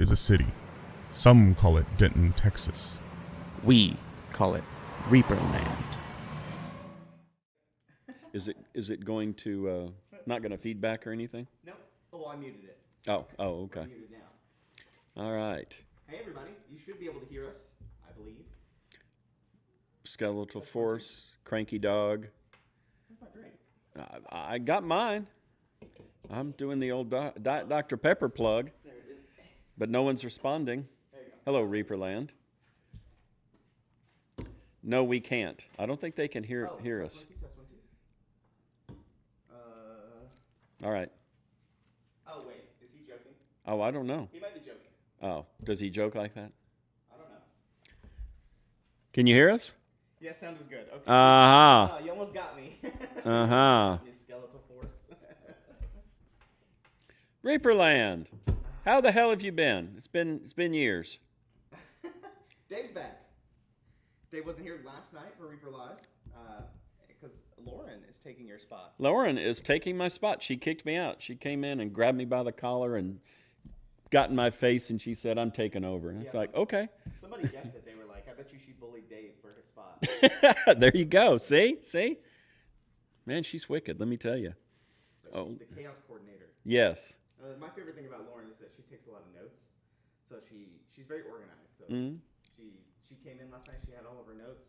is a city. Some call it Denton, Texas. We call it Reaperland. Is it going to not going to feedback or anything? No. Oh, I muted it. Oh, okay. We're muted now. All right. Hey, everybody. You should be able to hear us, I believe. Skeletal Force, Cranky Dog. That's not great. I got mine. I'm doing the old Dr. Pepper plug, There it is. but no one's responding. There you go. Hello, Reaperland. No, we can't. I don't think they can hear us. Test 1, 2. All right. Oh, wait. Is he joking? Oh, I don't know. He might be joking. Oh, does he joke like that? I don't know. Can you hear us? Yeah, sound is good. Okay. Uh-huh. Oh, you almost got me. Uh-huh. You skeletal force. Reaperland. How the hell have you been? It's been years. Dave's back. Dave wasn't here last night for Reaper Live because Lauren is taking your spot. Lauren is taking my spot. She kicked me out. She came in and grabbed me by the collar and got in my face, and she said, "I'm taking over." And it's Yeah. like, okay. Somebody guessed it. They were like, I bet you she bullied Dave for his spot. There you go. See? Man, she's wicked, let me tell you. So she's the chaos coordinator. Yes. My favorite thing about Lauren is that she takes a lot of notes. So she's very organized. So Mhm. she came in last night. She had all of her notes.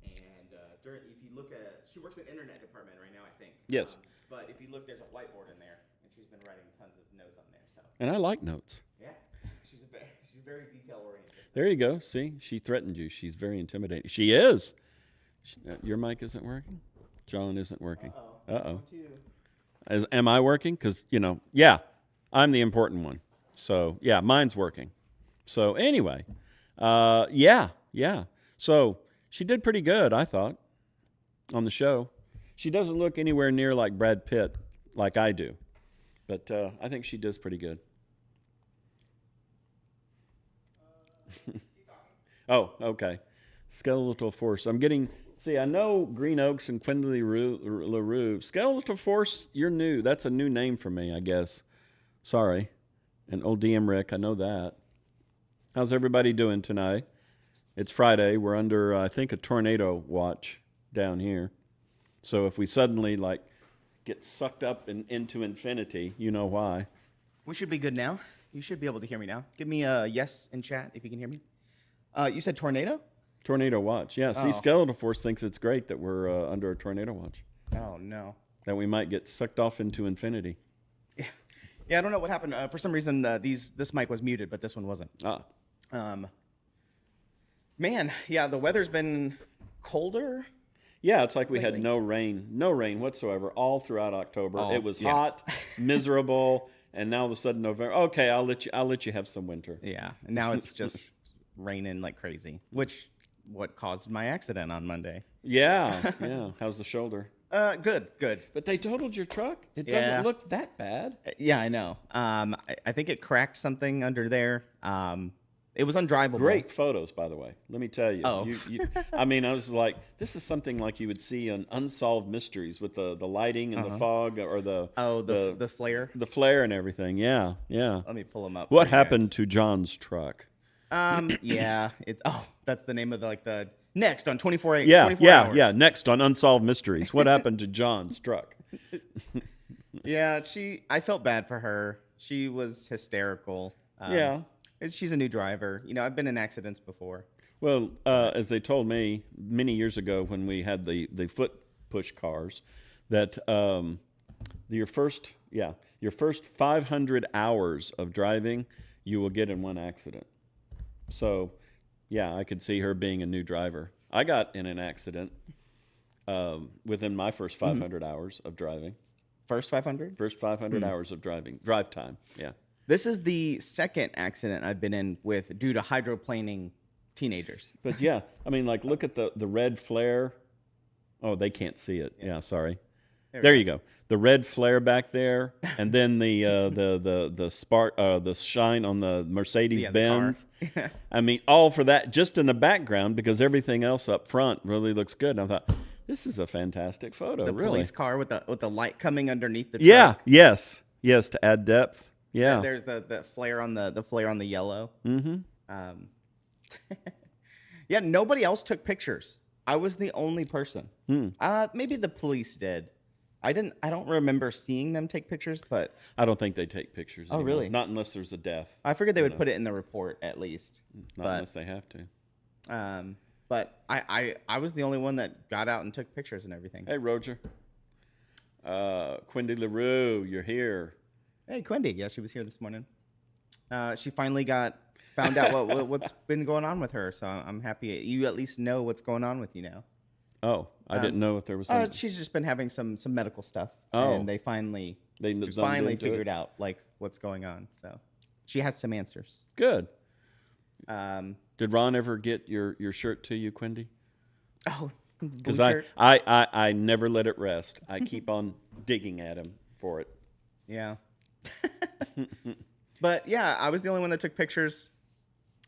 And if you look at, she works in the internet department right now, I think. Yes. But if you look, there's a whiteboard in there, and she's been writing tons of notes on there. So And I like notes. yeah, she's very detail oriented. There you go. See? She threatened you. She's very intimidating. She is. Your mic isn't working? John isn't working. Uh-oh. Am I working? Because, yeah, I'm the important one. So, yeah, mine's working. So, anyway, yeah. So, she did pretty good, I thought, on the show. She doesn't look anywhere near like Brad Pitt, like I do. But I think she does pretty good. Oh, okay. Skeletal Force. I know Green Oaks and Quindley LaRue. Skeletal Force, you're new. That's a new name for me, I guess. Sorry. And old DM Rick, I know that. How's everybody doing tonight? It's Friday. We're under, I think, a tornado watch down here. So if we suddenly, get sucked up into infinity, you know why. We should be good now. You should be able to hear me now. Give me a yes in chat if you can hear me. You said tornado? Tornado watch. Yeah, see, Oh. Skeletal Force thinks it's great that we're under a tornado watch. Oh, no. That we might get sucked off into infinity. Yeah, I don't know what happened. For some reason, this mic was muted, but this one wasn't. Man, yeah, the weather's been colder. Yeah, it's like we had Lately. no rain whatsoever all throughout October. Oh, It was yeah. hot, miserable, and now all of a sudden November. Okay, I'll let you have some winter. Yeah, and now it's just raining like crazy, which what caused my accident on Monday. Yeah. How's the shoulder? Good. But they totaled your truck. It Yeah. doesn't look that bad. Yeah, I know. I think it cracked something under there. It was undrivable. Great photos, by the way. Let me tell you. Oh. I was like, this is something like you would see on Unsolved Mysteries with the lighting and the fog or the flare. the flare and everything. Yeah. Let me pull them up. What for you happened guys. to John's truck? Yeah. That's the name of the next on 24 hours. Yeah. Next on Unsolved Mysteries, what happened to John's truck? Yeah, I felt bad for her. She was hysterical. Yeah. She's a new driver. I've been in accidents before. Well, as they told me many years ago when we had the foot push cars, that your first 500 hours of driving you will get in one accident. So, yeah, I could see her being a new driver. I got in an accident within my first 500 hours of driving. First 500? First 500 hours of drive time. Yeah. This is the second accident I've been in due to hydroplaning teenagers. But yeah, look at the red flare. Oh, they can't see it. Yeah, sorry. There you go. The red flare back there, and then the spark, the shine on the Mercedes Benz. All for that, just in the background, because everything else up front really looks good. And I thought, this is a fantastic photo. The really. police car with the light coming underneath the truck. Yeah. Yes. To add depth. Yeah. There's the flare on the flare on the yellow. Mm-hmm. Yeah, nobody else took pictures. I was the only person. Hmm. Maybe the police did. I don't remember seeing them take pictures, but I don't think they take pictures. Oh, anymore. really? Not unless there's a death. I figured they would know. put it in the report at least. Not unless they have to. But I was the only one that got out and took pictures and everything. Hey, Roger. Quindy LaRue, you're here. Hey, Quindy. Yeah, she was here this morning. She finally found out what's been going on with her. So I'm happy you at least know what's going on with you now. Oh, I didn't know if there was some. She's just been having some medical stuff. Oh. And they finally zoomed finally into figured it? out like what's going on. So she has some answers. Good. Um, Did Ron ever get your shirt to you, Quindy? oh, Because blue shirt. I never let it rest. I keep on digging at him for it. Yeah. But yeah, I was the only one that took pictures.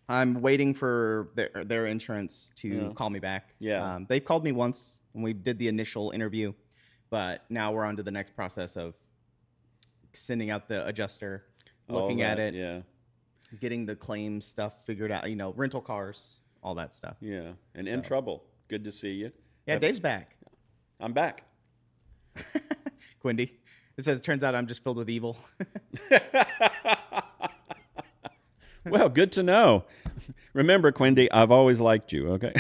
I'm waiting for their insurance to call me back. Yeah. They called me once when we did the initial interview, but now we're on to the next process of sending out the adjuster, looking All at that, it, Yeah. getting the claims stuff figured out, rental cars, all that stuff. Yeah. And in trouble. Good to see you. Yeah, Dave's back. I'm back. Quindy. It says, turns out I'm just filled with evil. Well, good to know. Remember, Quindy, I've always liked you, okay?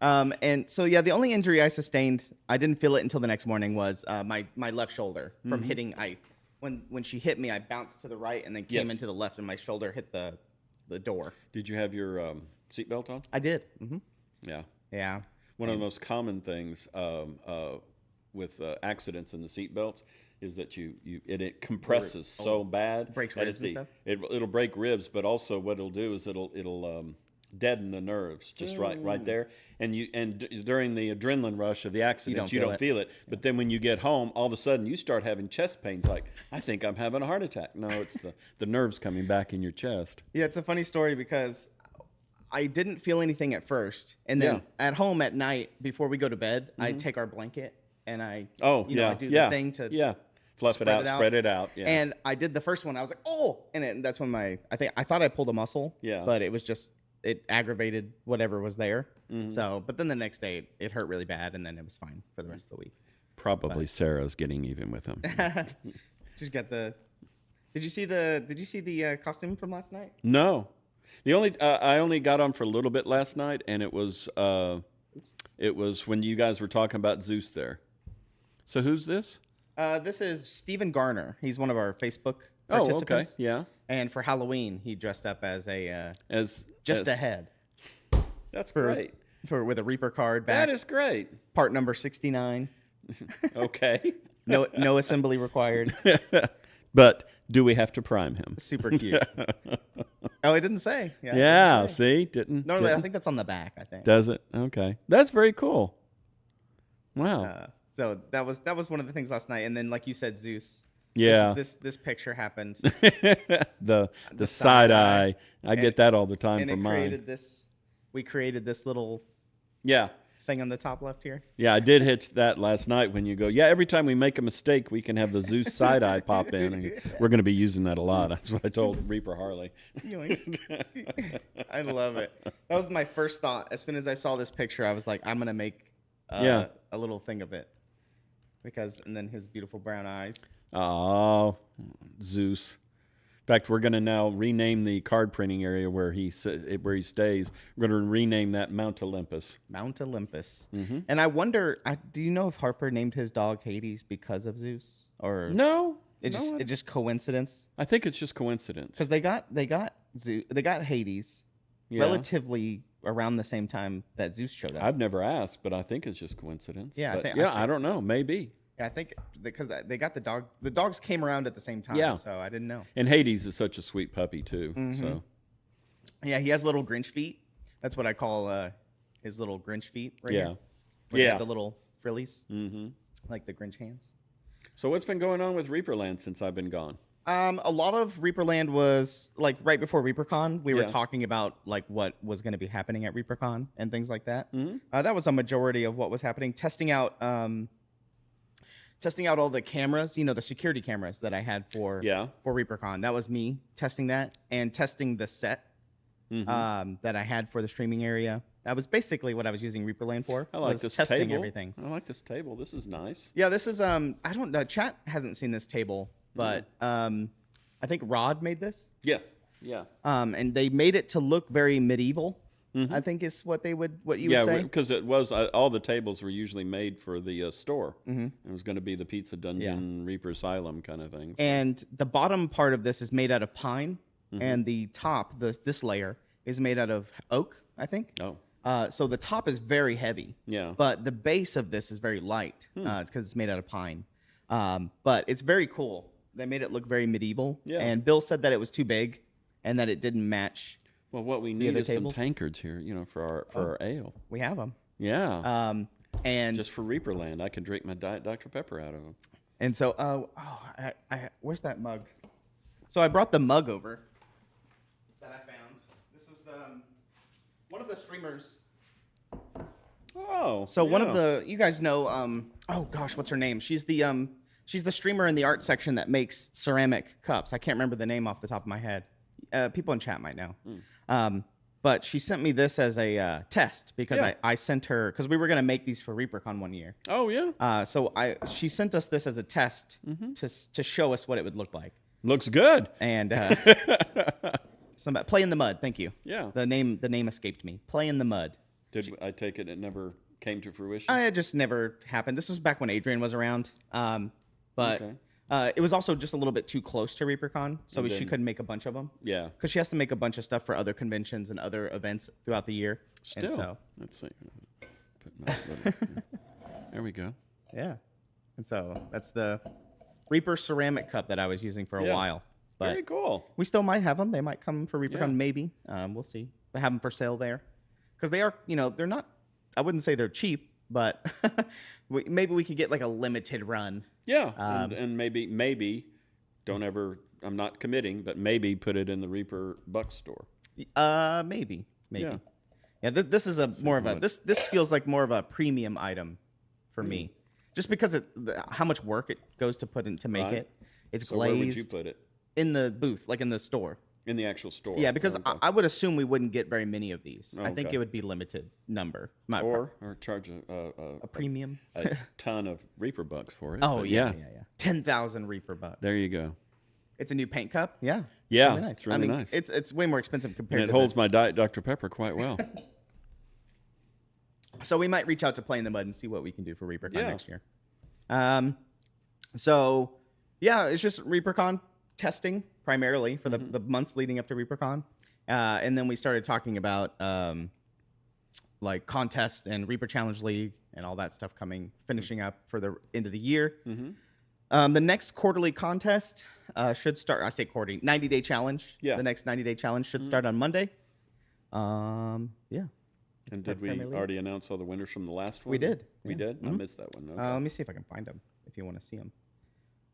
And so, yeah, the only injury I sustained, I didn't feel it until the next morning, was my left shoulder from hitting. When she hit me, I bounced to the right and then came Yes. into the left, and my shoulder hit the door. Did you have your seatbelt on? I did. Yeah. Yeah. One of the most common things with accidents in the seatbelts is that it compresses so bad. Breaks that ribs and stuff? It'll break ribs, but also what it'll do is it'll deaden the nerves just right there. And during the adrenaline rush of the accident, you don't feel it. But then when you get home, all of a sudden you start having chest pains. Like, I think I'm having a heart attack. No, it's the nerves coming back in your chest. Yeah, it's a funny story because I didn't feel anything at first, and then at home at night before we go to bed, I take our blanket and I I do the thing to fluff it out, spread it out. Yeah. And I did the first one. I was like, oh, and that's when I thought I pulled a muscle. Yeah. But it was just it aggravated whatever was there. So, but then the next day it hurt really bad, and then it was fine for the rest of the week. Probably Sarah's getting even with him. Just got the. Did you see the costume from last night? No, I only got on for a little bit last night, and it was when you guys were talking about Zeus there. So who's this? This is Stephen Garner. He's one of our Facebook Oh, okay, participants. yeah. And for Halloween, he dressed up as a As a head That's great. with a Reaper card back. That is great. Part number 69. Okay. No assembly required. But do we have to prime him? Super cute. Oh, it didn't say. Yeah. it didn't say. See, didn't. Normally, I didn't? think that's on the back. I think. Does it? Okay. That's very cool. Wow. So that was one of the things last night, and then like you said, Zeus. Yeah. This picture happened, the side eye. I get that all the time and from it mine. created this. We created this little Yeah. thing on the top left here. Yeah, I did hit that last night when you go, yeah, every time we make a mistake, we can have the Zeus side eye pop in. And we're going to be using that a lot. That's what I told Reaper Harley. I love it. That was my first thought. As soon as I saw this picture, I was like, I'm going to make a little thing of it. And then his beautiful brown eyes. Oh, Zeus. In fact, we're going to now rename the card printing area where he stays. We're going to rename that Mount Olympus. Mount Olympus. Mm-hmm. And I wonder, do you know if Harper named his dog Hades because of Zeus, or No. it just coincidence? I think it's just coincidence. Because they got Hades Yeah. relatively around the same time that Zeus showed up. I've never asked, but I think it's just coincidence. Yeah, But I don't know. Maybe. Yeah, I think because they got the dog. The dogs came around at the same time. Yeah. So I didn't know. And Hades is such a sweet puppy too. Mm-hmm. So Yeah, he has little Grinch feet. That's what I call his little Grinch feet. Right yeah, here, where they have the little frillies, mm-hmm. like the Grinch hands. So what's been going on with Reaperland since I've been gone? A lot of Reaperland was like right before ReaperCon. We were Yeah. talking about like what was going to be happening at ReaperCon and things like that. Mm-hmm. That was a majority of what was happening. Testing out testing out all the cameras, you know, the security cameras that I had for ReaperCon. That was me testing that and testing the set that I had for the streaming area. That was basically what I was using ReaperLand for. I like this testing table. Everything. I like this table. This is nice. Yeah, this is I don't know. Chat hasn't seen this table, but I think Rod made this. Yes. Yeah. And they made it to look very medieval. I think is what you would say. Yeah, because it was all the tables were usually made for the store. It was going to be the Pizza Dungeon, Reaper Asylum kind of thing. So. And the bottom part of this is made out of pine, and the top, this layer, is made out of oak, I think. Oh. So the top is very heavy. Yeah. But the base of this is very light. It's because it's made out of pine. But it's very cool. They made it look very medieval. Yeah. And Bill said that it was too big, and that it didn't match. Well, what we need is some tankards here, you know, for our ale. We have them. Yeah. And just for Reaperland, I can drink my Diet Dr. Pepper out of them. And so, where's that mug? So I brought the mug over that I found. This was one of the streamers. Oh. So one of the, you guys know, oh gosh, what's her name? She's the streamer in the art section that makes ceramic cups. I can't remember the name off the top of my head. People in chat might know. But she sent me this as a test because I sent her, because we were going to make these for ReaperCon one year. Oh, yeah. So she sent us this as a test to show us what it would look like. Looks good. And Play in the Mud, thank you. Yeah. The name escaped me. Play in the Mud. Did I take it never came to fruition? It just never happened. This was back when Adrian was around. But it was also just a little bit too close to ReaperCon, so she couldn't make a bunch of them. Yeah. Because she has to make a bunch of stuff for other conventions and other events throughout the year. Still. And so, let's see. There we go. Yeah. And so that's the Reaper ceramic cup that I was using for a while. But very cool. We still might have them. They might come for ReaperCon, maybe. We'll see. They have them for sale there. Because they are, they're not, I wouldn't say they're cheap, but maybe we could get like a limited run. Yeah, and maybe, don't ever, I'm not committing, but maybe put it in the Reaper Bucks store. Maybe. Yeah, this is this feels like more of a premium item for me. Just because how much work it goes to put in to make it. It's glazed. Where would you put it? In the booth, like in the store. In the actual store. Yeah, because I would assume we wouldn't get very many of these. I think it would be limited number. Or charge a premium. A ton of Reaper Bucks for it. Oh, yeah. 10,000 Reaper Bucks. There you go. It's a new paint cup. Yeah. Yeah. Really nice. It's really nice. It's way more expensive compared to it holds my Diet Dr. Pepper quite well. So we might reach out to Play in the Mud and see what we can do for ReaperCon next year. So, yeah, it's just ReaperCon testing primarily for the months leading up to ReaperCon. And then we started talking about like contests and Reaper Challenge League and all that stuff finishing up for the end of the year. The next quarterly contest should start, I say quarterly, 90-day challenge. Yeah. The next 90-day challenge should start on Monday. Yeah. And did we already announce all the winners from the last one? We did. We did? I missed that one. Okay. Let me see if I can find them if you want to see them.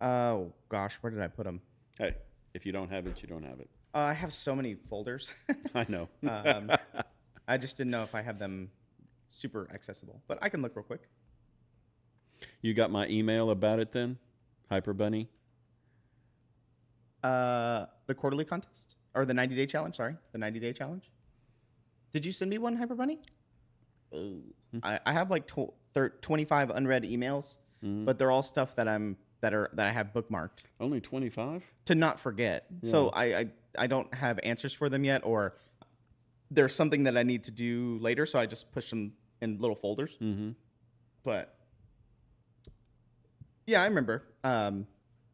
Oh, gosh, where did I put them? Hey, if you don't have it, you don't have it. I have so many folders. I know. I just didn't know if I have them super accessible, but I can look real quick. You got my email about it then, Hyper Bunny? The quarterly contest? Or the 90-day challenge, sorry. The 90-day challenge. Did you send me one, Hyper Bunny? I have like 25 unread emails, but they're all stuff that I have bookmarked. Only 25? To not forget. Yeah. So I don't have answers for them yet, or there's something that I need to do later, so I just push them in little folders. But yeah, I remember.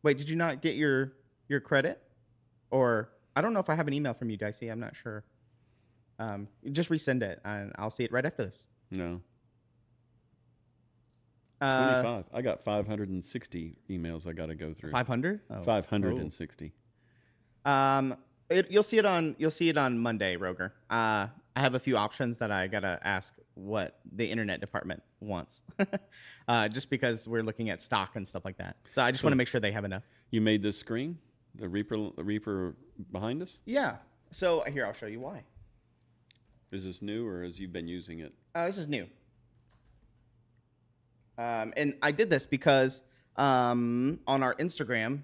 Wait, did you not get your credit? Or I don't know if I have an email from you, Dicey. I'm not sure. Just resend it, and I'll see it right after this. No. 25. I got 560 emails I got to go through. 500? Oh. 560. You'll see it on Monday, Roger. I have a few options that I gotta ask what the internet department wants, just because we're looking at stock and stuff like that. So I just want to make sure they have enough. You made this screen, the Reaper behind us. Yeah. So here, I'll show you why. Is this new, or has you been using it? This is new. And I did this because on our Instagram.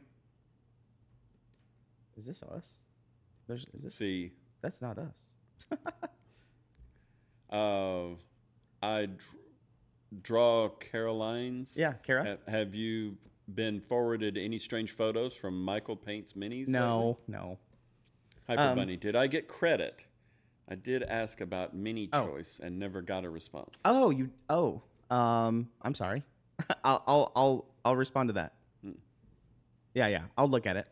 Is this us? Is this? See, That's not us. I draw Caroline's. Yeah, Kara. Have you been forwarded any strange photos from Michael Paint's minis? No, no. Hyper Bunny, did I get credit? I did ask about mini Oh. choice and never got a response. Oh, you. Oh, I'm sorry. I'll respond to that. Yeah, I'll look at it.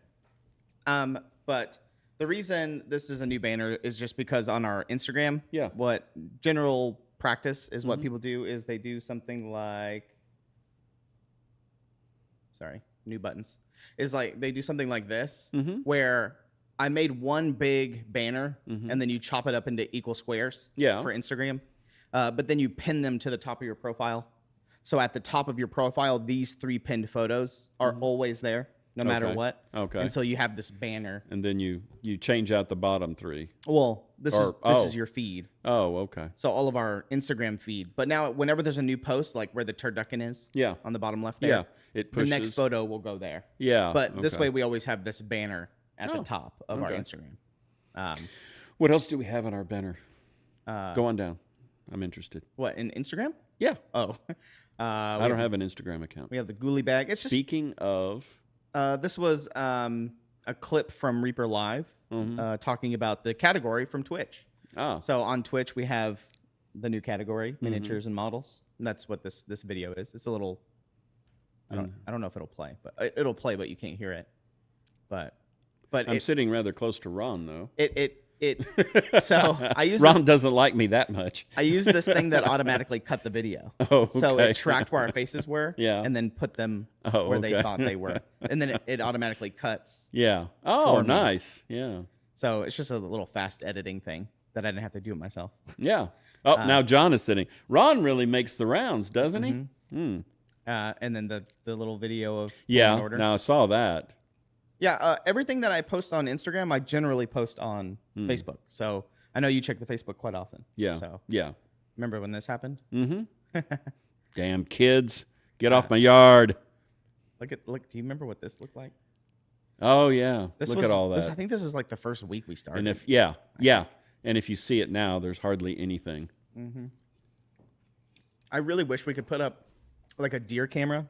But the reason this is a new banner is just because on our Instagram, Yeah. what general practice is what people do is they do something like, sorry, new buttons, is like they do something like this where I made one big banner and then you chop it up into equal squares for Instagram, but then you pin them to the top of your profile. So at the top of your profile, these 3 pinned photos are always there, no matter what. Okay. Until you have this banner. And then you change out the bottom 3. Well, this is your feed. Oh, okay. So all of our Instagram feed. But now, whenever there's a new post, like where the turducken is, Yeah. on the bottom left there, Yeah. It pushes. the next photo will go there. Yeah. But this okay. way, we always have this banner at the Oh, top of our okay. Instagram. What else do we have on our banner? Uh, Go on down. I'm interested. What, in Instagram? Yeah. Oh. I don't have an Instagram account. We have the Ghoulie bag. It's just Speaking of, this was a clip from Reaper Live talking about the category from Twitch. So on Twitch, we have the new category, miniatures and models. And that's what this video is. It's a little, I don't know if it'll play, but it'll play, but you can't hear it. But I'm sitting rather close to Ron, though. So I use Ron doesn't like me that much. I use this thing that automatically cut the video. Oh, So okay. it tracked where our faces were, Yeah. and then put them Oh, where they okay. thought they were, and then it automatically cuts. Yeah. Oh, For me. nice. Yeah. So it's just a little fast editing thing that I didn't have to do it myself. Yeah. Oh, now John is sitting. Ron really makes the rounds, doesn't he? And then the little video of Yeah. order. Now I saw that. Yeah, everything that I post on Instagram, I generally post on Facebook. So I know you check the Facebook quite often. Yeah. So Yeah. remember when this happened? Damn kids. Get off my yard. Look. Do you remember what this looked like? Oh, yeah. This Look was, at all that. I think this was like the first week we started. And if, yeah. And if you see it now, there's hardly anything. I really wish we could put up like a deer camera,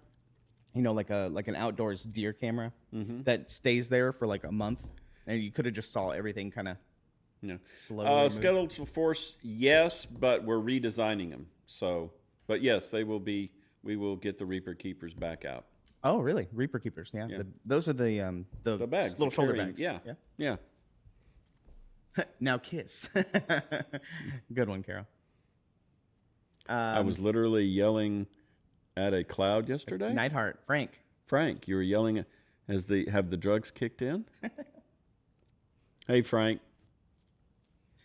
like an outdoors deer camera that stays there for like a month, and you could have just saw everything kind of Yeah. slowly. move. Skeletal Force, yes, but we're redesigning them. So, but yes, they will be. We will get the Reaper Keepers back out. Oh, really? Reaper Keepers, yeah. Yeah. Those are the bags, little the shoulder carrying- bags. yeah. Yeah. Now kiss. Good one, Carol. I was literally yelling at a cloud yesterday. Nightheart, Frank. Frank, you were yelling at, have the drugs kicked in? Hey, Frank.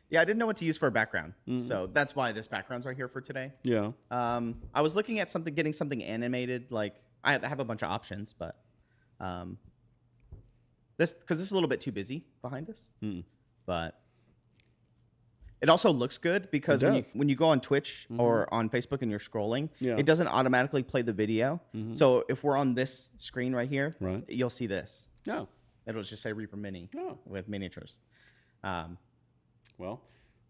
Yeah, I didn't know what to use for a background, so that's why this background's right here for today. Yeah. I was looking at getting something animated. Like I have a bunch of options, but this is a little bit too busy behind us. But it also looks good because It when you go on Twitch or on Facebook and you're scrolling, Yeah. it doesn't automatically play the video. So if we're on this screen right here, Right. you'll see this. No. It'll just say Reaper Mini Oh. with miniatures. Well,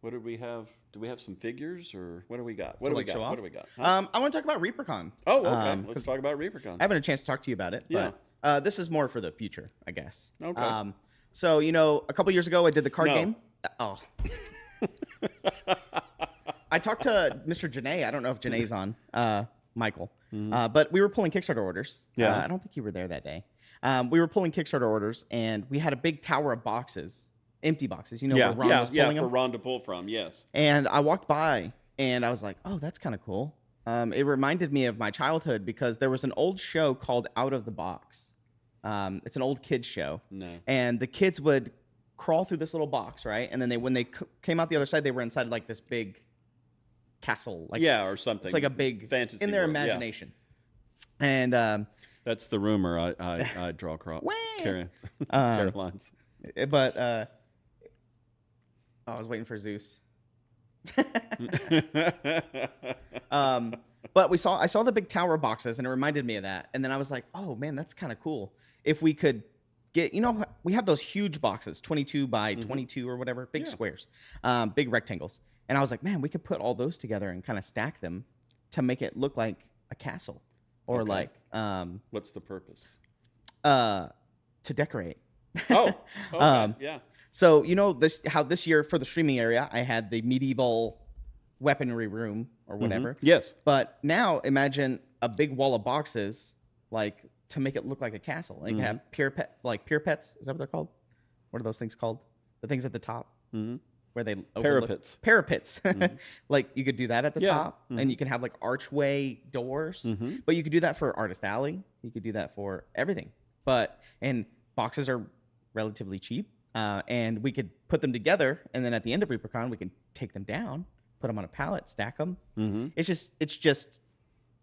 what did we have? Do we have some figures or what do we got? What To, do we like, got? show What off? do we got? Huh? I want to talk about ReaperCon. Oh, okay. 'cause Let's talk about ReaperCon. I haven't had a chance to talk to you about it, Yeah. but this is more for the future, I guess. Okay. So, a couple years ago, I did the card No. game. Oh. I talked to Mr. Janae. I don't know if Janae's on, Michael. But we were pulling Kickstarter orders. Yeah. I don't think you were there that day. We were pulling Kickstarter orders, and we had a big tower of boxes, empty boxes, where Ron was pulling for them. Ron to pull from, yes. And I walked by, and I was like, oh, that's kind of cool. It reminded me of my childhood because there was an old show called Out of the Box. It's an old kids show. No. And the kids would crawl through this little box, right? And then when they came out the other side, they were inside like this big castle. Like, Yeah, or something. it's like a big fantasy in their world, yeah. imagination. And That's the rumor I draw across. Wah! Caroline's. but I was waiting for Zeus. But But I saw the big tower boxes, and it reminded me of that. And then I was like, oh man, that's kind of cool. If we could get, we have those huge boxes, 22 by 22 or whatever, big squares, big rectangles. And I was like, man, we could put all those together and kind of stack them to make it look like a castle, or like what's the purpose? To decorate. Oh, okay. Yeah. So how this year for the streaming area, I had the medieval weaponry room or whatever. Yes. But now imagine a big wall of boxes, like to make it look like a castle. And you can have pier pets. Is that what they're called? What are those things called? The things at the top where they overlook. Parapets. Like you could do that at the top, and you can have like archway doors. But you could do that for Artist Alley. You could do that for everything. And boxes are relatively cheap, and we could put them together, and then at the end of ReaperCon, we can take them down, put them on a pallet, stack them. It's just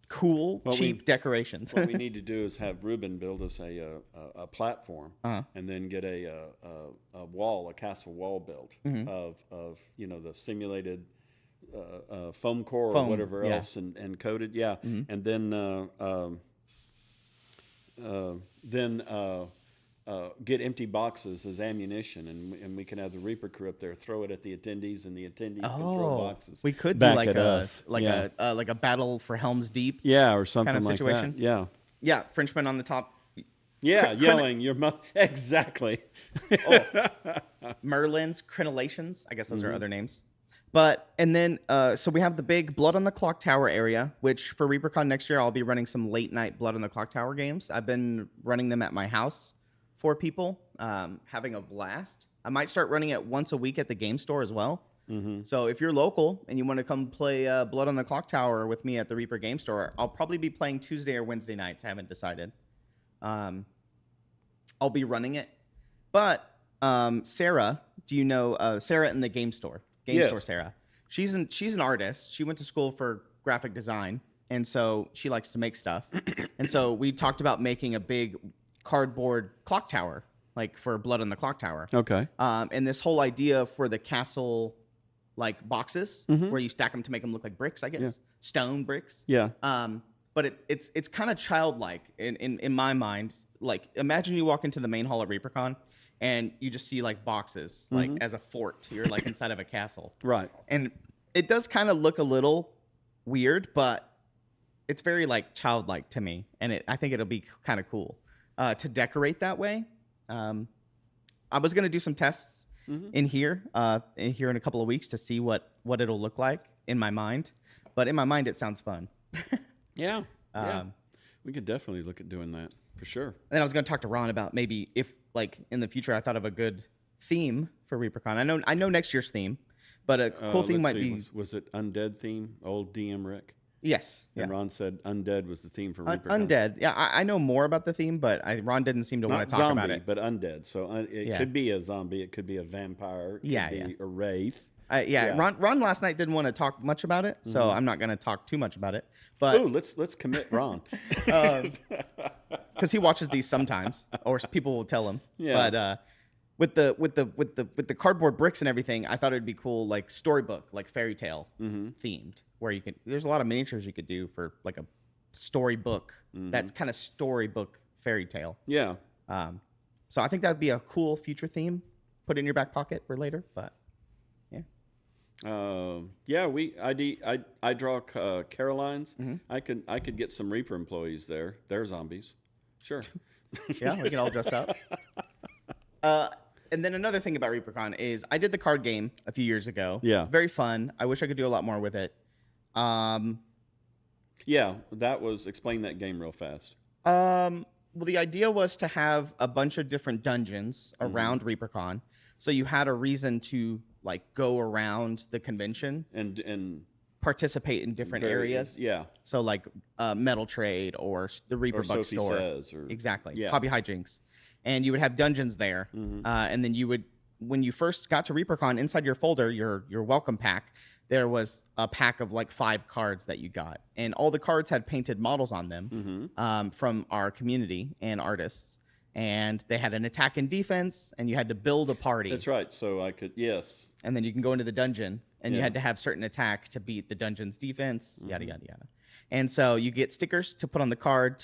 cool, cheap decorations. What we need to do is have Ruben build us a platform, and then get a castle wall built of the simulated foam core or whatever else, and coated, and then get empty boxes as ammunition, and we can have the Reaper crew up there throw it at the attendees, and the attendees can throw boxes. We could do back like a battle for Helm's Deep, or something kind of like situation. that. Yeah, Frenchman on the top. Yelling your exactly. Merlins, crenellations. I guess those are other names. And then so we have the big Blood on the Clock Tower area, which for ReaperCon next year, I'll be running some late night Blood on the Clock Tower games. I've been running them at my house for people, having a blast. I might start running it once a week at the game store as well. So if you're local and you want to come play Blood on the Clock Tower with me at the Reaper game store, I'll probably be playing Tuesday or Wednesday nights. I haven't decided. I'll be running it. But Sarah, do you know Sarah in the game store? Store Sarah. She's an artist. She went to school for graphic design, and so she likes to make stuff. And so we talked about making a big cardboard clock tower, like for Blood on the Clock Tower. Okay. And this whole idea for the castle, like boxes, where you stack them to make them look like bricks, I guess, stone bricks. Yeah. But it's kind of childlike in my mind. Like imagine you walk into the main hall at ReaperCon, and you just see like boxes, like as a fort. You're like inside of a castle. Right. And it does kind of look a little weird, but it's very like childlike to me. And I think it'll be kind of cool to decorate that way. I was going to do some tests in here in a couple of weeks to see what it'll look like in my mind. But in my mind, it sounds fun. Yeah. We could definitely look at doing that for sure. And then I was going to talk to Ron about maybe if, like, in the future, I thought of a good theme for ReaperCon. I know next year's theme, but a cool theme might be. Was it Undead theme? Old DM Rick. Yes. And Ron said Undead was the theme for ReaperCon. Undead. Yeah, I know more about the theme, but Ron didn't seem to want to talk zombie, about it. But undead. So it could be a zombie. It could be a vampire. It could be a wraith. Ron last night didn't want to talk much about it, so I'm not going to talk too much about it. But let's commit Ron, because he watches these sometimes, or people will tell him. Yeah. But with the cardboard bricks and everything, I thought it'd be cool, like storybook, like fairy tale themed, where there's a lot of miniatures you could do for like a storybook, that kind of storybook fairy tale. Yeah. So I think that would be a cool future theme. Put it in your back pocket for later, but. I draw Caroline's. I could get some Reaper employees there. They're zombies. Sure. Yeah, we can all dress up. And then another thing about ReaperCon is I did the card game a few years ago. Yeah. Very fun. I wish I could do a lot more with it. Explain that game real fast. Well, the idea was to have a bunch of different dungeons around ReaperCon. So you had a reason to like go around the convention and participate in different areas. Yeah. So like Metal Trade or the Reaper Bookstore. Exactly. Yeah. Hobby Hijinks. And you would have dungeons there. And then you would, when you first got to ReaperCon, inside your folder, your welcome pack, there was a pack of like 5 cards that you got. And all the cards had painted models on them from our community and artists. And they had an attack and defense, and you had to build a party. That's right. So I could, yes. And then you can go into the dungeon, and you had to have certain attack to beat the dungeon's defense, yada, yada, yada. And so you get stickers to put on the card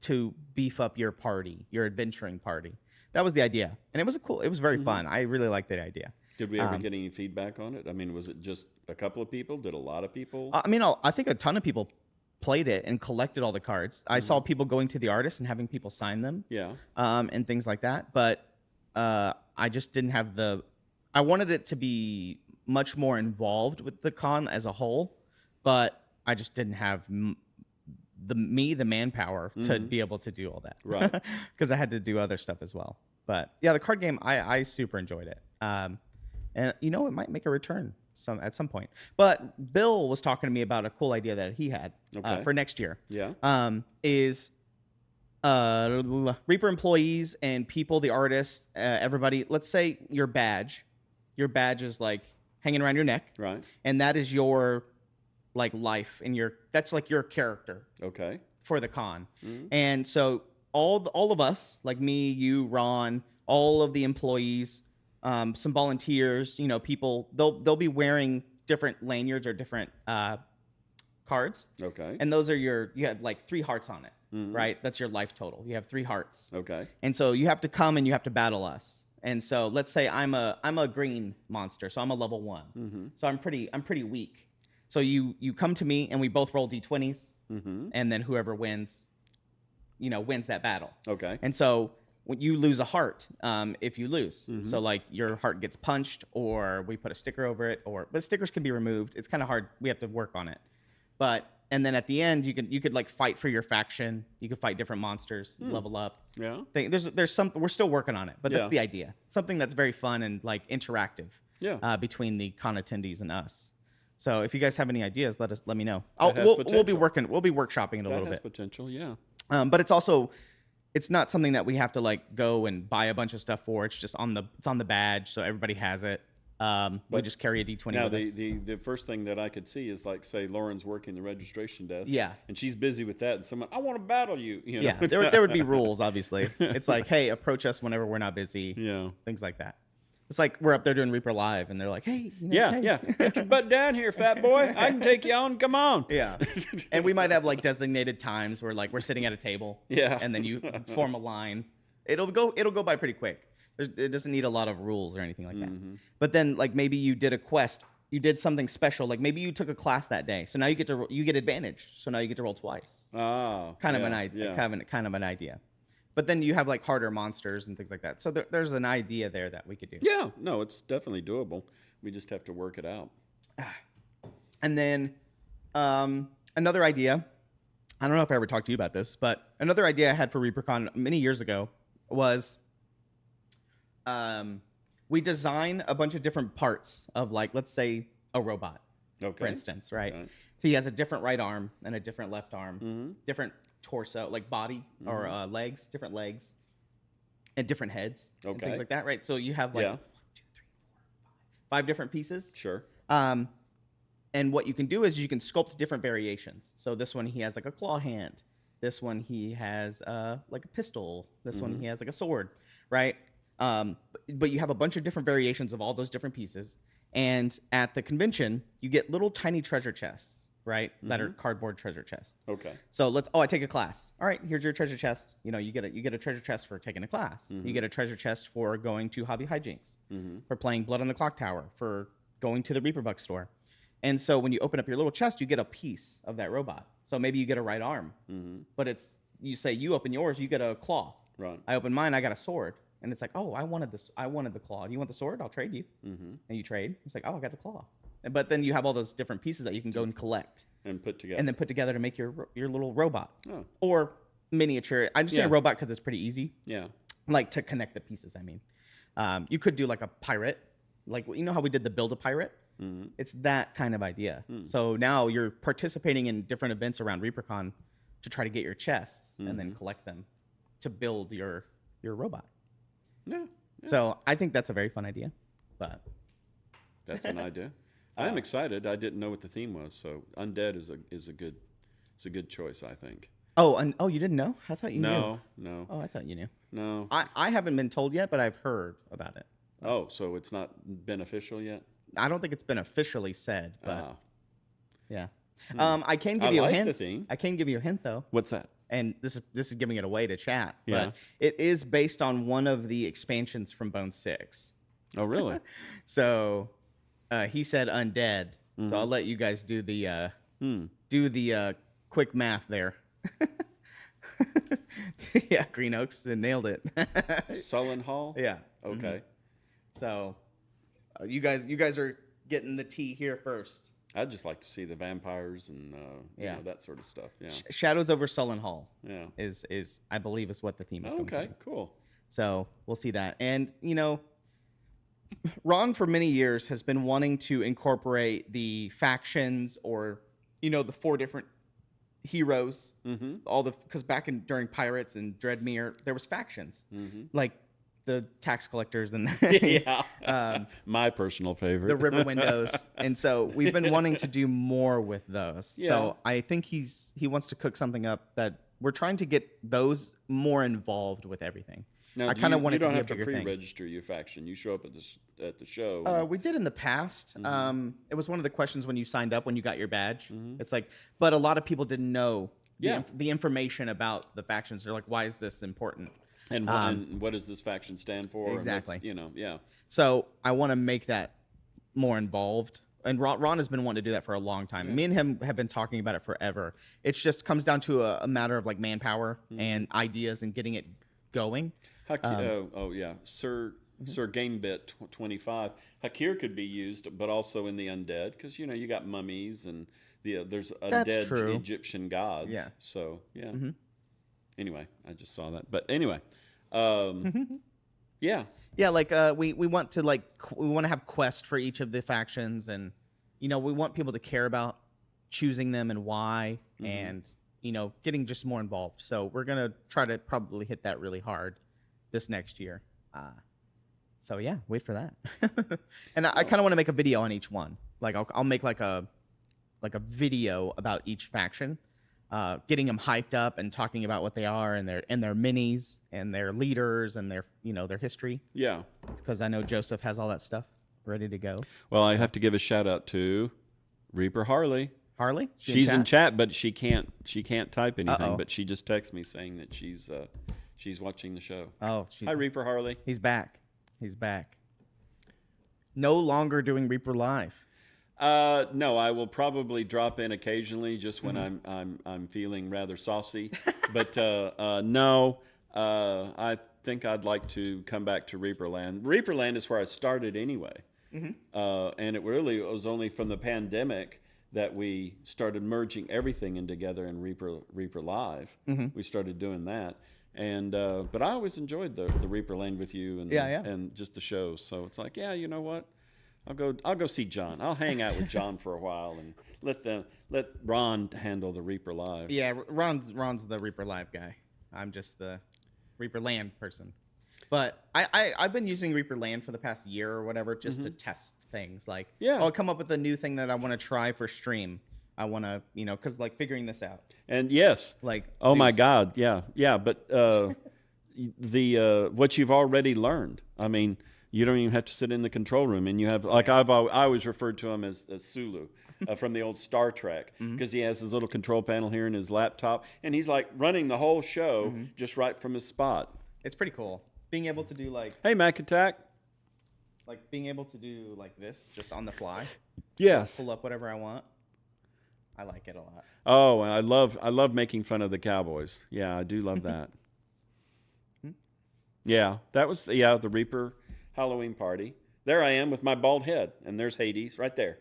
to beef up your party, your adventuring party. That was the idea, and it was very fun. I really liked that idea. Did we ever get any feedback on it? I mean, was it just a couple of people? Did a lot of people? I mean, I think a ton of people played it and collected all the cards. I saw people going to the artist and having people sign them. Yeah. And things like that. But I just didn't have I wanted it to be much more involved with the con as a whole, but I just didn't have the manpower to be able to do all that. Right. Because I had to do other stuff as well. But yeah, the card game, I super enjoyed it. And it might make a return at some point. But Bill was talking to me about a cool idea that he had for next year. Yeah. Is Reaper employees and people, the artists, everybody. Let's say your badge is like hanging around your neck, Right. and that is your like life and that's like your character Okay. for the con. And so all of us, like me, you, Ron, all of the employees, some volunteers, people, they'll be wearing different lanyards or different cards. Okay. And those are you have like 3 hearts on it, right? That's your life total. You have 3 hearts. Okay. And so you have to come and you have to battle us. And so let's say I'm a green monster, so I'm a level 1. So I'm pretty weak. So you come to me and we both roll d20s, and then whoever wins, wins that battle. Okay. And so when you lose a heart, if you lose, so like your heart gets punched, or we put a sticker over it, but stickers can be removed. It's kind of hard. We have to work on it. And then at the end, you could like fight for your faction. You could fight different monsters, level up. Yeah. There's some. We're still working on it, but Yeah. that's the idea. Something that's very fun and like interactive. Yeah. Between the con attendees and us. So if you guys have any ideas, let me know. That has We'll be potential. workshopping it a That little has bit. potential. Yeah. But it's not something that we have to like go and buy a bunch of stuff for. It's just on the badge, so everybody has it. We just carry a D20 Now, with us. the first thing that I could see is like, say, Lauren's working the registration desk. Yeah. And she's busy with that, and someone, I want to battle you. You know? Yeah, there would be rules, obviously. It's like, hey, approach us whenever we're not busy. Yeah. Things like that. It's like we're up there doing Reaper Live, and they're like, hey. Yeah, hey. yeah. Get your butt down here, fat boy. I can take you on. Come on. Yeah. And we might have like designated times where like we're sitting at a table. Yeah. And then you form a line. It'll go by pretty quick. It doesn't need a lot of rules or anything like that. But then like maybe you did a quest, you did something special. Like maybe you took a class that day, so now you get advantage. So now you get to roll twice. Oh. Kind of an idea. But then you have like harder monsters and things like that. So there's an idea there that we could do. Yeah. No, it's definitely doable. We just have to work it out. And then another idea. I don't know if I ever talked to you about this, but another idea I had for ReaperCon many years ago was we design a bunch of different parts of, like, let's say a robot, Okay. for instance, right? Right. So he has a different right arm and a different left arm, different torso, like body or legs, different legs, and different heads, and Okay. things like that, right? So you have like Yeah. 1, 2, 3, 4, 5 different pieces. Sure. And what you can do is you can sculpt different variations. So this one he has like a claw hand. This one he has like a pistol. This one he has like a sword, right? But you have a bunch of different variations of all those different pieces. And at the convention, you get little tiny treasure chests, right? That are cardboard treasure chests. Okay. So I take a class. All right, here's your treasure chest. You get a treasure chest for taking a class. You get a treasure chest for going to Hobby Hijinks, for playing Blood on the Clock Tower, for going to the Reaper Buck store. And so when you open up your little chest, you get a piece of that robot. So maybe you get a right arm, but you say you open yours, you get a claw. Right. I open mine, I got a sword. And it's like, oh, I wanted the claw. Do you want the sword? I'll trade you. And you trade. It's like, oh, I got the claw. But then you have all those different pieces that you can go and collect And put together. and then put together to make your little robot. Oh. Or miniature. I'm just saying Yeah. robot because it's pretty easy. Yeah. Like to connect the pieces, I mean. You could do like a pirate. Like, you know how we did the Build a Pirate? It's that kind of idea. So now you're participating in different events around ReaperCon to try to get your chests and then collect them to build your robot. Yeah. So I think that's a very fun idea. But That's an idea. I am excited. I didn't know what the theme was, so undead is a good choice, I think. you didn't know? I thought you knew. No. Oh, I thought you knew. No. I haven't been told yet, but I've heard about it. Oh, so it's not beneficial yet? I don't think it's been officially said, but Ah. yeah. I can give I you like a the hint. theme. I can give you a hint though, What's that? and this is giving it away to chat. Yeah. But it is based on one of the expansions from Bone 6. Oh, really? So he said undead. So I'll let you guys do the quick math there. Yeah, Green Oaks nailed it. Sullen Hall? Yeah. Okay. So you guys are getting the tea here first. I'd just like to see the vampires and you know, that sort of stuff. Yeah. Shadows over Sullen Hall Yeah. is I believe is what the theme is going to Okay, be. cool. So we'll see that. And you know, Ron for many years has been wanting to incorporate the factions or you know the 4 different heroes. Mm-hmm. Because back during Pirates and Dreadmere there was factions Mm-hmm. like the tax collectors and Yeah. My personal favorite. the river windows. And so we've been wanting to do more with those. Yeah. So I think he wants to cook something up that we're trying to get those more involved with everything. Now, I kind of want you it to don't be a have to bigger thing. pre-register your faction. You show up at the show. We did in the past. Mm-hmm. It was one of the questions when you signed up, when you got your badge. Mhm. It's like, but a lot of people didn't know Yeah. the information about the factions. They're like, why is this important? and what does this faction stand for? And what's- Exactly. you know, yeah. So I want to make that more involved. And Ron has been wanting to do that for a long time. Yeah. Me and him have been talking about it forever. It just comes down to a matter of like manpower Mm-hmm. and ideas and getting it going. Oh yeah, Sir Gamebit 25. Hakir could be used, but also in the undead because you know you got mummies and there's That's undead true. Egyptian gods. Yeah. So yeah. Mhm. Anyway, I just saw that. But anyway, yeah. Yeah, like we want to we want to have quests for each of the factions, and you know we want people to care about choosing them and why, Mhm. and you know getting just more involved. So we're gonna try to probably hit that really hard this next year. So yeah, wait for that. And I kind of want to make a video on each one. Like I'll make like a video about each faction, getting them hyped up and talking about what they are and their minis and their leaders and their their history. Yeah. Because I know Joseph has all that stuff ready to go. Well, I have to give a shout out to Reaper Harley. Harley, She's in chat, but she can't type anything. Uh-oh. But she just texted me saying that she's watching the show. Oh, Hi, Reaper Harley. he's back. He's back. No longer doing Reaper Live. No, I will probably drop in occasionally, just when I'm feeling rather saucy. But no, I think I'd like to come back to Reaperland. Reaperland is where I started anyway, and it really was only from the pandemic that we started merging everything in together in Reaper Live. We started doing that. And but I always enjoyed the Reaperland with you and and just the shows. So it's like, yeah, you know what? I'll go see John. I'll hang out with John for a while and let Ron handle the Reaper Live. Yeah, Ron's the Reaper Live guy. I'm just the Reaper Land person. But I've been using Reaper Land for the past year or whatever just to test things. Like, I'll come up with a new thing that I want to try for stream. I want to, because like figuring this out. And yes, Like, oh my Zeus. God, yeah. But the what you've already learned. I mean, you don't even have to sit in the control room, and you have like I always referred to him as Sulu from the old Star Trek because he has his little control panel here in his laptop, and he's like running the whole show just right from his spot. It's pretty cool being able to do like Hey, Mac Attack. being able to do like this just on the fly. Yes. Pull up whatever I want. I like it a lot. Oh, and I love making fun of the Cowboys. Yeah, I do love that. Yeah, that was the Reaper Halloween party. There I am with my bald head, and there's Hades right there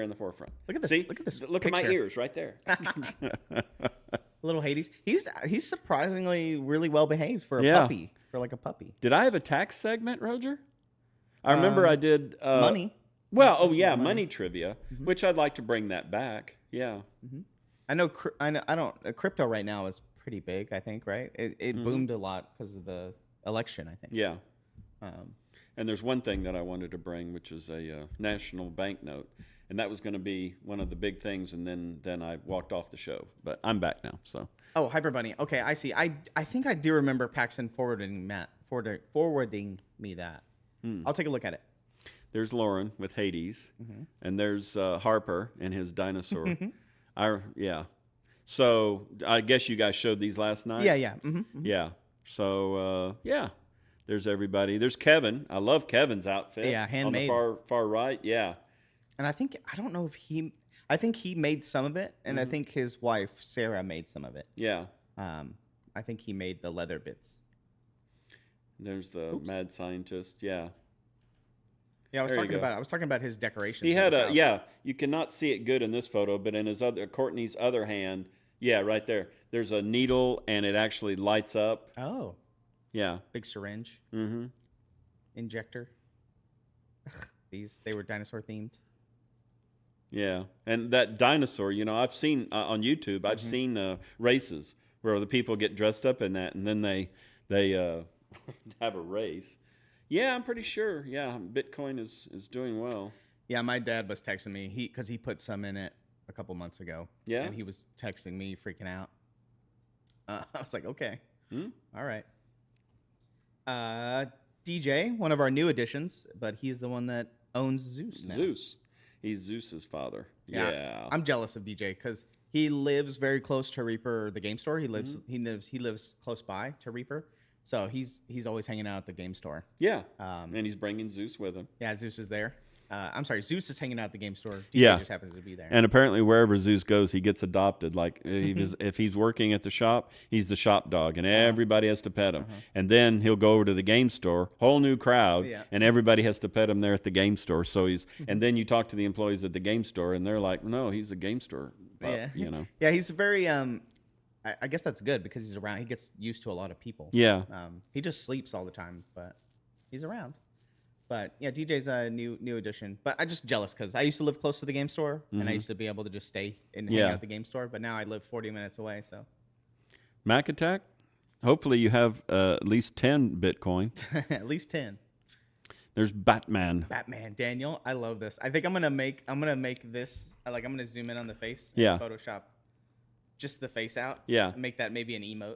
in the forefront. Look at this. See? Look at this. Look at my picture. ears right there. Little Hades. He's surprisingly really well behaved for a Yeah. puppy. For like a puppy. Did I have a tax segment, Roger? I remember I did Money. Well, oh yeah, money trivia, which I'd like to bring that back. Yeah. I know. I don't. Crypto right now is pretty big. I think. Right. It boomed a lot because of the election. I think. Yeah. Um, And there's one thing that I wanted to bring, which is a national banknote, and that was going to be one of the big things. And then I walked off the show, but I'm back now. So Oh, Hyper Bunny. Okay, I see. I think I do remember Paxton forwarding me that. I'll take a look at it. there's Lauren with Hades, and there's Harper and his dinosaur. Yeah. So I guess you guys showed these last night. Yeah. Yeah. So yeah, there's everybody. There's Kevin. I love Kevin's outfit. Yeah, handmade. On the far right. Yeah. And I think I think he made some of it, and I think his wife Sarah made some of it. Yeah. I think he made the leather bits. There's the mad scientist. Yeah. Yeah, I was There you talking go. about. I was talking about his decorations. He at had his a house. yeah. You cannot see it good in this photo, but in his other Courtney's other hand, yeah, right there. There's a needle, and it actually lights up. Oh, Yeah. big syringe Mm-hmm. injector. They were dinosaur themed. Yeah, and that dinosaur, I've seen on YouTube. I've seen races where the people get dressed up in that, and then they have a race. Yeah, I'm pretty sure. Yeah, Bitcoin is doing well. Yeah, my dad was texting me because he put some in it a couple months ago. Yeah? and he was texting me, freaking out. I was like, okay, Hmm? all right. DJ, one of our new additions, but he's the one that owns Zeus now. Zeus, he's Zeus's father. Yeah. I'm jealous of DJ because he lives very close to Reaper, the game store. He lives close by to Reaper, so he's always hanging out at the game store. Yeah, Um, and he's bringing Zeus with him. yeah, Zeus is there. I'm sorry, Zeus is hanging out at the game store. DJ Yeah. just happens to be there. And apparently, wherever Zeus goes, he gets adopted. Like if he's working at the shop, he's the shop dog, and everybody has to pet him. And then he'll go over to the game store, whole new crowd, Yeah. and everybody has to pet him there at the game store. So and then you talk to the employees at the game store, and they're like, "No, he's a game store pup," Yeah. Yeah, he's very. I guess that's good because he's around. He gets used to a lot of people. Yeah, He just sleeps all the time, but he's around. But yeah, DJ's a new addition. But I'm just jealous because I used to live close to the game store, and I used to be able to just stay and hang Yeah. out at the game store. But now I live 40 minutes away, so Mac Attack. Hopefully, you have at least 10 Bitcoin. at least 10. There's Batman. Batman, Daniel, I love this. I think I'm gonna make this I'm gonna zoom in on the face. And Yeah. Photoshop just the face out. Yeah. And make that maybe an emote.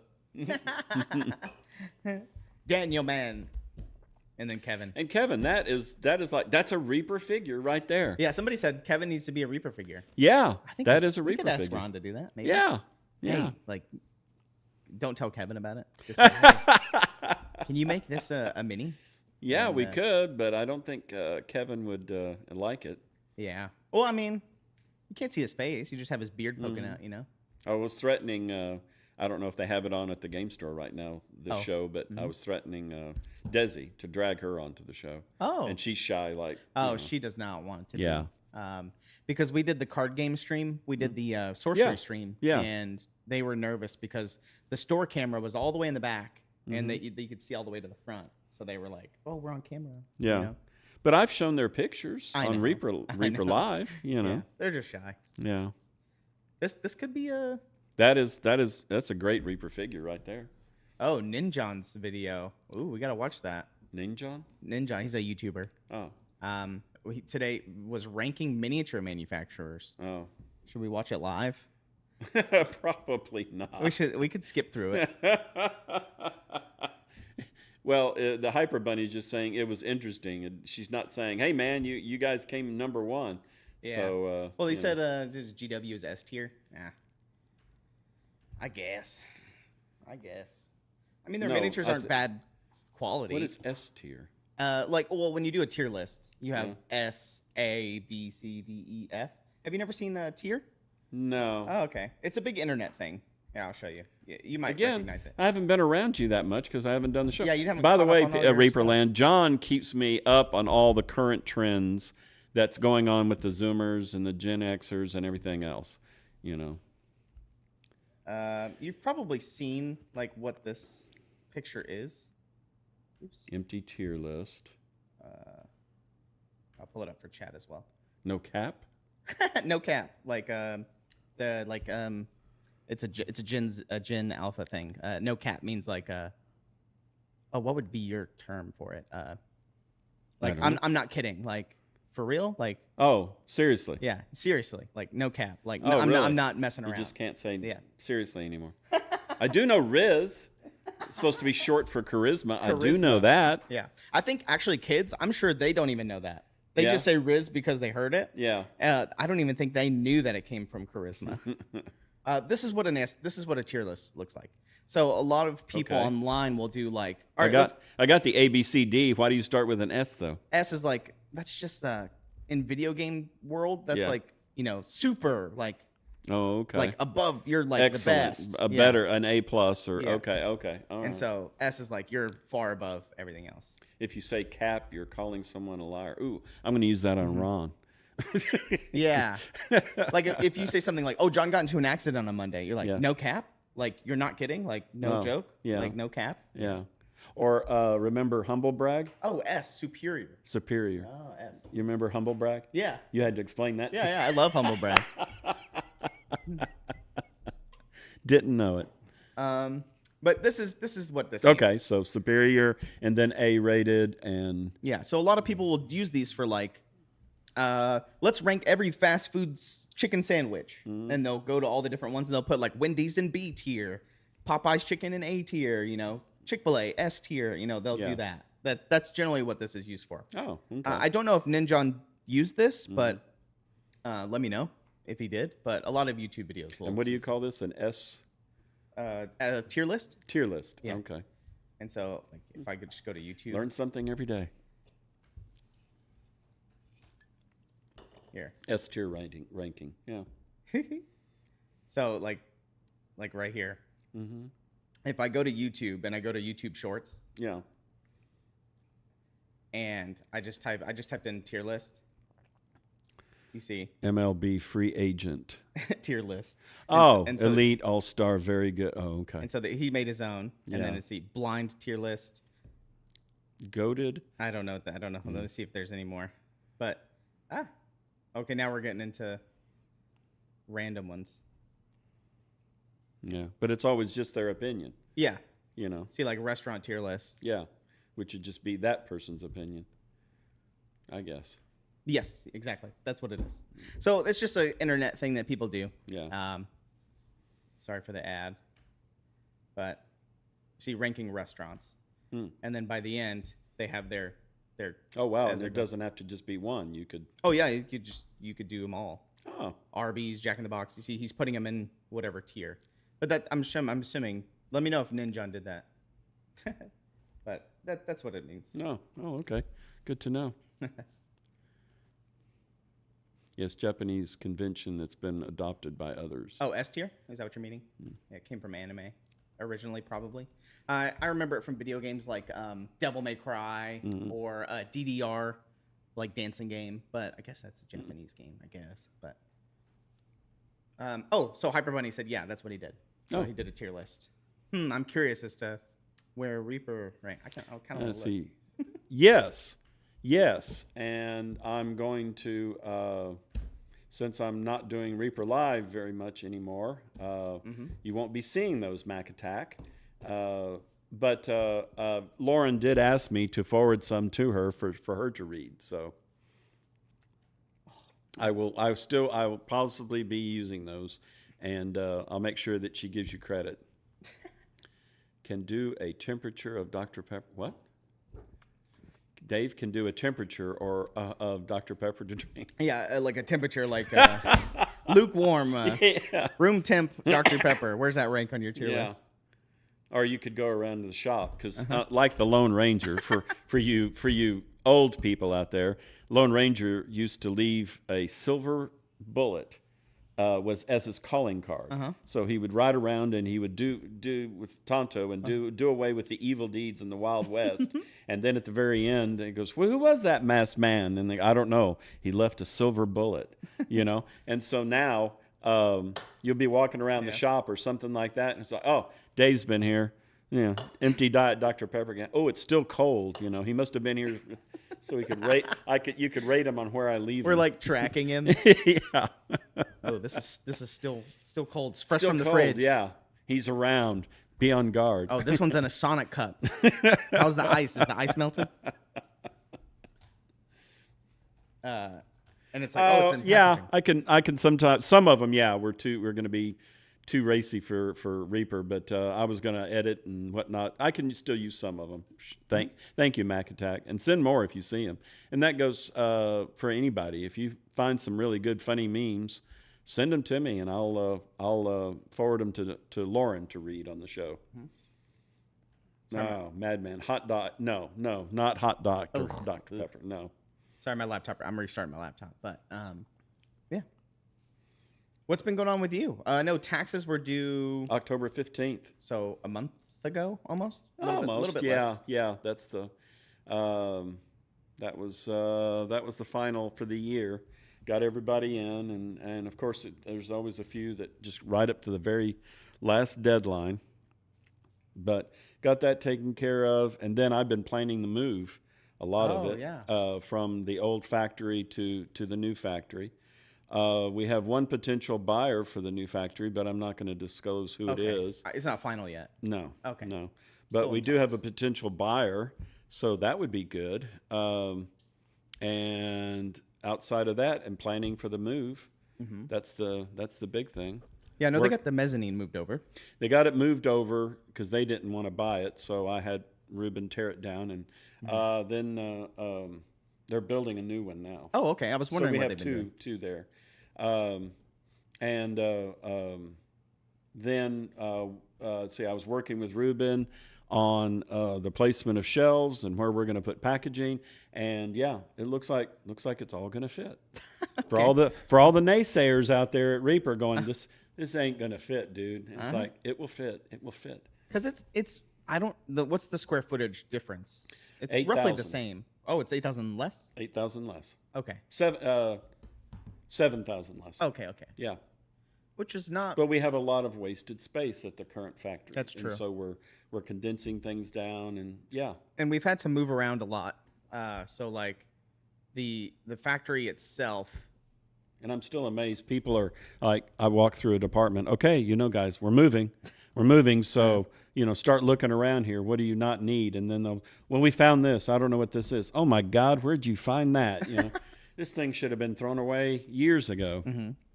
Daniel, man. And then Kevin. And Kevin, that's a Reaper figure right there. Yeah, somebody said Kevin needs to be a Reaper figure. Yeah, I think that is a we Reaper could ask figure. Ron to do that. Maybe. Yeah, yeah. Hey, like, don't tell Kevin about it. Just say, hey, can you make this a mini? Yeah, And, we could, but I don't think Kevin would like it. Yeah. Well, I mean, you can't see his face. You just have his beard poking out, you know? I was threatening. I don't know if they have it on at the game store right now, this show, but I was threatening Desi to drag her onto the show. Oh. And she's shy, like. Oh, she does not want to. Yeah. Be. Because we did the card game stream, we did the sorcery stream, Yeah. and they were nervous because the store camera was all the way in the back, and they could see all the way to the front. So they were like, "Oh, we're on camera." Yeah. You know? But I've shown their pictures I on know. Reaper know. Live. You know. Yeah, they're just shy. Yeah. This could be a That's a great Reaper figure right there. Ninjon's video. Ooh, we gotta watch that. Ninjon. Ninjon, he's a YouTuber. Oh. He today was ranking miniature manufacturers. Oh. Should we watch it live? Probably not. We could skip through it. Well, the Hyper Bunny is just saying it was interesting. And she's not saying, "Hey, man, you guys came number one." Yeah. So, Well, he you know. said this GW is S tier. Yeah. I guess. I mean, their No, miniatures I aren't bad quality. What is S tier? When you do a tier list, you have Yeah. S, A, B, C, D, E, F. Have you never seen a tier? No. Oh, okay. It's a big internet thing. Yeah, I'll show you. You might Again, recognize it. I haven't been around you that much because I haven't done the show. Yeah, you haven't By the caught up way, on all your Reaperland, John keeps me up on all the current trends that's going on with the Zoomers and the Gen Xers and everything else. You know. You've probably seen like what this picture is. Oops. Empty tier list. I'll pull it up for chat as well. No cap. No cap. It's a Gen Alpha thing. No cap means like what would be your term for it? Like don't know. I'm not kidding. Like for real? Like Oh, seriously. yeah, seriously. Like no cap. Like Oh, really? I'm not messing You around. just can't say Yeah. seriously anymore. I do know Riz. It's supposed to be short for charisma. I do Charisma. know that. Yeah. I think actually kids, I'm sure they don't even know that. They Yeah. just say Riz because they heard it. Yeah. I don't even think they knew that it came from Charisma. This is what a tier list looks like. So a lot of people Okay. online will do like, all I right, got the ABCD. Why do you start with an S though? S is like, that's just in video game world, that's Yeah. like, super, like Oh, okay. like above, you're like Excellent. the best. A Yeah. better, an A plus, or Yeah. okay. All right. And so S is like you're far above everything else. If you say cap, you're calling someone a liar. Ooh, I'm going to use that on Ron. Yeah. Like if you say something like, "Oh, John got into an accident on Monday," you're like, Yeah. "No cap? Like you're not kidding? Like no Oh, joke? yeah. Like no cap?" Yeah. Or remember humble brag? Oh, S, superior. Superior. Oh, S. You remember humble brag? Yeah. You had to explain that. Yeah, yeah. I love humble brag. Didn't know it. But this is what this Okay, means. so superior and then A rated and Yeah. So a lot of people will use these for like, let's rank every fast food chicken sandwich, and they'll go to all the different ones and they'll put like Wendy's in B tier, Popeye's chicken in A tier, Chick-fil-A S tier, they'll Yeah. do that. That's generally what this is used for. oh, okay. I don't know if Ninjon used this, but let me know if he did. But a lot of YouTube videos will. and what do you call this? An S a tier list? tier list. Yeah. Okay. And so, like, if I could just go to YouTube Learn something every day. here. S tier ranking. Yeah. So, like right here. Mm-hmm. If I go to YouTube and I go to YouTube Shorts Yeah. and I just typed in tier list. You see MLB free agent. tier list. Oh, and so- elite all star, very good. Oh, okay. And so he made his own, and then Yeah. it's the blind tier list. Goated. I don't know. I don't know. Let me see if there's any more. But okay. Now we're getting into random ones. Yeah, but it's always just their opinion. Yeah. You know. See, like restaurant tier lists. Yeah, which would just be that person's opinion. I guess. Yes, exactly. That's what it is. So it's just an internet thing that people do. Yeah. Sorry for the ad, but see, ranking restaurants, and then by the end they have their. Oh wow, as and there they go. doesn't have to just be one. You could. Oh yeah, you could do them all. Oh. Arby's, Jack in the Box. You see, he's putting them in whatever tier. But I'm assuming. Let me know if Ninjon did that. But that's what it means. No. Oh, okay. Good to know. Yes, Japanese convention that's been adopted by others. Oh, S tier? Is that what you're meaning? Yeah, it came from anime originally, probably. I remember it from video games like Devil May Cry or DDR, like dancing game. But I guess that's a Japanese game, I guess. But so Hyper Bunny said, yeah, that's what he did. So Oh. he did a tier list. I'm curious as to where Reaper ranked. I kind of Let's want to look. see. Yes, and I'm going to, since I'm not doing Reaper Live very much anymore, you won't be seeing those Mac Attack. But Lauren did ask me to forward some to her for her to read, so I will possibly be using those, and I'll make sure that she gives you credit. Can do a temperature of Dr. Pepper. What? Dave can do a temperature of Dr. Pepper to drink. Yeah, like a temperature, like lukewarm, Yeah. room temp Dr. Pepper. Where's that rank on your tier Yeah. list? Or you could go around to the shop because, like the Lone Ranger, for you old people out there, Lone Ranger used to leave a silver bullet was as his calling card. So he would ride around and he would do with Tonto and do away with the evil deeds in the Wild West. And then at the very end, he goes, "Well, who was that masked man?" And I don't know. He left a silver bullet, And so now you'll be walking around the shop or something like that, and it's like, "Oh, Dave's been here." Empty Diet Dr. Pepper again. Oh, it's still cold. He must have been here, so we could rate. You could rate him on where I leave. We're him. like tracking him. Yeah. Oh, this is still cold. It's fresh Still from the cold, fridge. Yeah, he's around. Be on guard. Oh, this one's in a Sonic cup. How's the ice? Is the ice melted? And it's like, oh, it's in yeah. packaging. I can sometimes. Some of them, yeah, we're going to be too racy for Reaper, but I was going to edit and whatnot. I can still use some of them. Thank you, Mac Attack, and send more if you see them. And that goes for anybody. If you find some really good, funny memes, send them to me, and I'll forward them to Lauren to read on the show. No, Madman, Hot Dog. No, not Hot Doctor, Dr. Pepper. No. Sorry, my laptop. I'm restarting my laptop, but yeah. What's been going on with you? I know taxes were due October 15th. So a month ago, almost. A Almost, little bit yeah, less. yeah. That's the that was the final for the year. Got everybody in, and of course there's always a few that just right up to the very last deadline. But got that taken care of, and then I've been planning the move, a lot of it, yeah. from the old factory to the new factory. We have one potential buyer for the new factory, but I'm not going to disclose who it is. It's not final yet. No. Okay. No. But Still we in do have a talks. potential buyer, so that would be good. And outside of that, and planning for the move, that's the big thing. Yeah, no, Work- they got the mezzanine moved over. They got it moved over because they didn't want to buy it, so I had Ruben tear it down, and then they're building a new one now. Oh, okay. I was wondering so we what have they've been doing. two there, then see, I was working with Ruben on the placement of shelves and where we're going to put packaging, and yeah, it looks like it's all going to fit. For all the naysayers out there at Reaper going, this ain't going to fit, dude. It's like it will fit. It will fit. Because it's what's the square footage difference? It's 8,000. roughly the same. Oh, it's 8,000 less? 8,000 less. Okay. 7,000 less. Okay. Yeah. Which is not. But we have a lot of wasted space at the current factory. That's true. And so we're condensing things down, and yeah. And we've had to move around a lot. So like the factory itself. And I'm still amazed. People are like, I walk through a department. Okay, guys, we're moving. So, start looking around here. What do you not need? And then well, we found this. I don't know what this is. Oh my God, where'd you find that? This thing should have been thrown away years ago.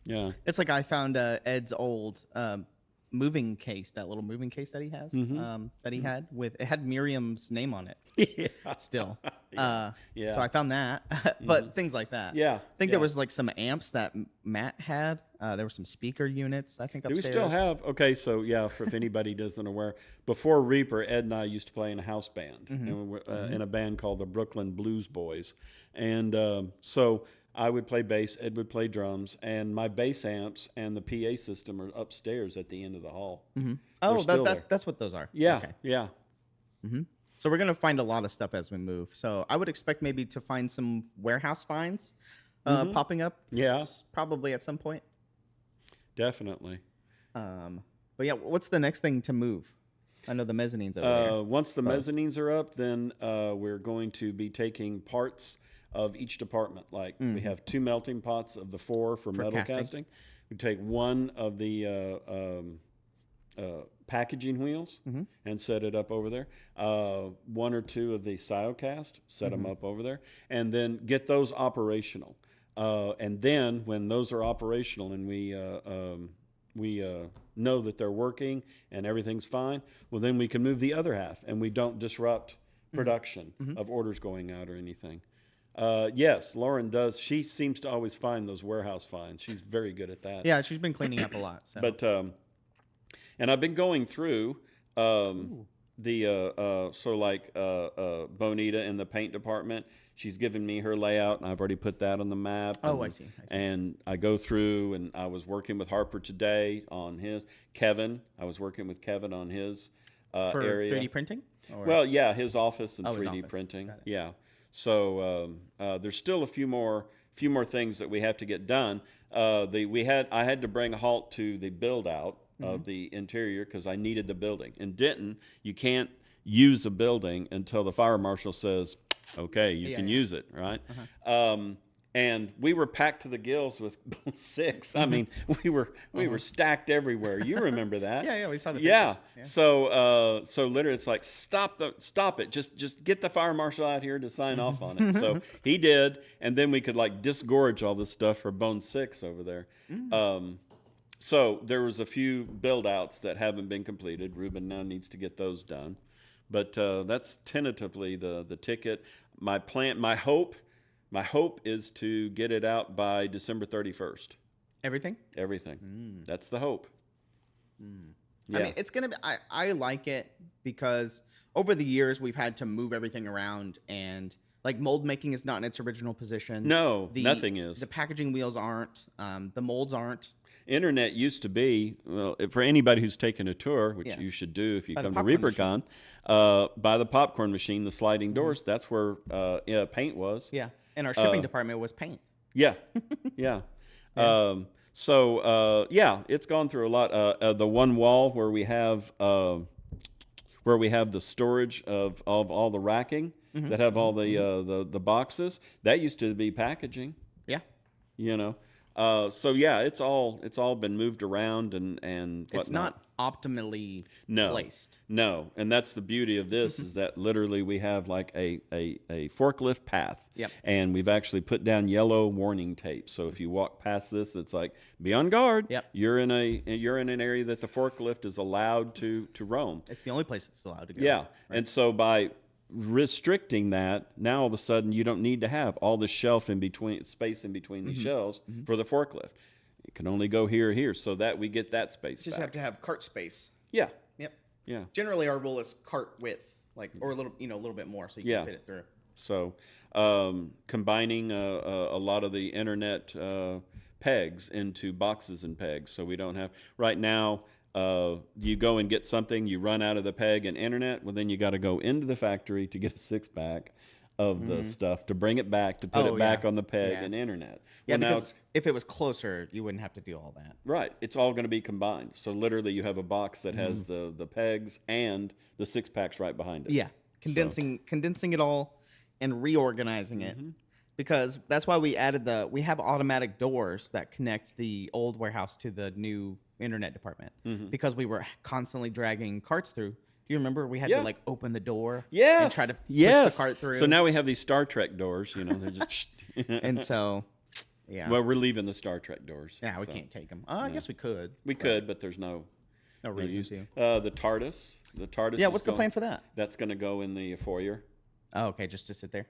Yeah. It's like I found Ed's old moving case, that little moving case that he has, that he had it had Miriam's name on it. Yeah. Still. Yeah. So I found that, but things like that. Yeah. I think there was like some amps that Matt had. There were some speaker units, I think, Do upstairs. we still have? Okay, so yeah, if anybody doesn't aware, before Reaper, Ed and I used to play in a house band, and we were, in a band called the Brooklyn Blues Boys, and so I would play bass, Ed would play drums, and my bass amps and the PA system are upstairs at the end of the hall. Oh, still there. that's what those are. Yeah, Okay. yeah. So we're gonna find a lot of stuff as we move. So I would expect maybe to find some warehouse finds popping up. Yeah. Probably at some point. Definitely. But yeah, what's the next thing to move? I know the mezzanine's over there. Once the mezzanines are up, then we're going to be taking parts of each department. Like we have 2 melting pots of the 4 for metal casting. We take one of the packaging wheels and set it up over there. 1 or 2 of the Siocast, set them up over there, and then get those operational. And then when those are operational and we know that they're working and everything's fine, well, then we can move the other half and we don't disrupt production of orders going out or anything. Yes, Lauren does. She seems to always find those warehouse finds. She's very good at that. Yeah, she's been cleaning up a lot. So. But and I've been going through so like Bonita in the paint department. She's given me her layout, and I've already put that on the map. Oh, and, I see. And I go through, and I was working with Harper today on his. Kevin, I was working with Kevin on his for area. 3D printing? Or? Well, yeah, his office and Oh, his 3D office. printing. Got it. Yeah. So there's still a few more things that we have to get done. I had to bring a halt to the build out of the interior because I needed the building. In Denton, you can't use a building until the fire marshal says, okay, you can use it, right? And we were packed to the gills with 6. I mean, we were stacked everywhere. You remember that? Yeah, we saw the Yeah. pictures. So literally, it's like stop it. Just get the fire marshal out here to sign off on it. So he did, and then we could like disgorge all this stuff for Bone 6 over there. So there was a few build outs that haven't been completed. Ruben now needs to get those done, but that's tentatively the ticket. My plan, my hope is to get it out by December 31st. Everything. Everything. That's the hope. Yeah. I mean, it's gonna be. I like it because over the years we've had to move everything around, and like mold making is not in its original position. No, nothing is. The packaging wheels aren't. The molds aren't. Internet used to be, well, for anybody who's taken a tour, which Yeah. you should do if you By the come to popcorn ReaperCon, by the popcorn machine, the sliding doors, that's where paint was. Yeah, and our shipping department was paint. Yeah, yeah. Yeah, it's gone through a lot. The one wall where we have the storage of all the racking that have all the boxes, that used to be packaging. Yeah, You know, so yeah, it's all been moved around and it's whatnot. not optimally No. placed. No, and that's the beauty of this is that literally we have like a forklift path. Yep. And we've actually put down yellow warning tape. So if you walk past this, it's like be on guard. Yep. You're in an area that the forklift is allowed to roam. It's the only place it's allowed to go. Yeah. And so by restricting that, now all of a sudden you don't need to have all the space in between the shelves for the forklift. It can only go here or here, so that we get that space Just back. have to have cart space. Yeah. Yep. Yeah. Generally, our rule is cart width, like or a little bit more, so you Yeah. can fit it through. So combining a lot of the internet pegs into boxes and pegs, so we don't have right now. You go and get something, you run out of the peg and internet. Well, then you got to go into the factory to get a 6-pack of the stuff to bring it back to put Oh, it back yeah. on the peg Yeah. and internet. Yeah, Well, now because if it was closer, you wouldn't have to do all that. right, it's all going to be combined. So literally, you have a box that has the pegs and the 6-packs right behind it. Yeah, condensing it all and reorganizing it, because that's why we we have automatic doors that connect the old warehouse to the new internet department, because we were constantly dragging carts through. Do you remember we had Yeah. to like open the door Yes. and try to push yes. the cart through? So now we have these Star Trek doors. You know, they're just. and so, yeah, Well, we're leaving the Star Trek doors. yeah, we so. can't take them. I guess we could. We could, but there's no reason use. to. The TARDIS. The TARDIS. Yeah, is what's the plan for that? That's going to go in the foyer. Oh, okay, just to sit there.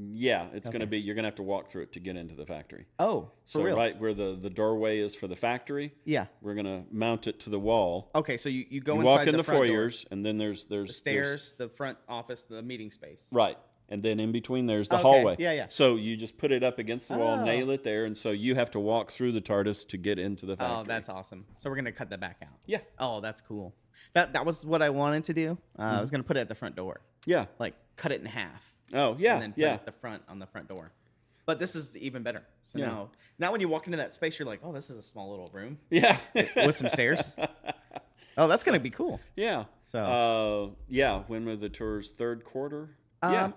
Yeah, it's going to be. You're going to have to walk through it to get into the factory. Oh, for So real? right where the doorway is for the factory, Yeah. we're going to mount it to the wall. Okay, so you go You inside walk in the front door, foyers, and then there's the stairs, the front office, the meeting space. right, and then in between there's the Okay, hallway. yeah, yeah. So you just put it up against the wall, Oh. nail it there, and so you have to walk through the TARDIS to get into the factory. Oh, that's awesome. So we're gonna cut that back out. Yeah. Oh, that's cool. That was what I wanted to do. I was gonna put it at the front door, Yeah. like cut it in half, Oh, yeah, and then put it yeah. at the front on the front door. But this is even better. So Yeah. now when you walk into that space, you're like, oh, this is a small little room Yeah. with some stairs. Oh, that's gonna be cool. Yeah. So yeah. When were the tours? Third quarter? Yeah.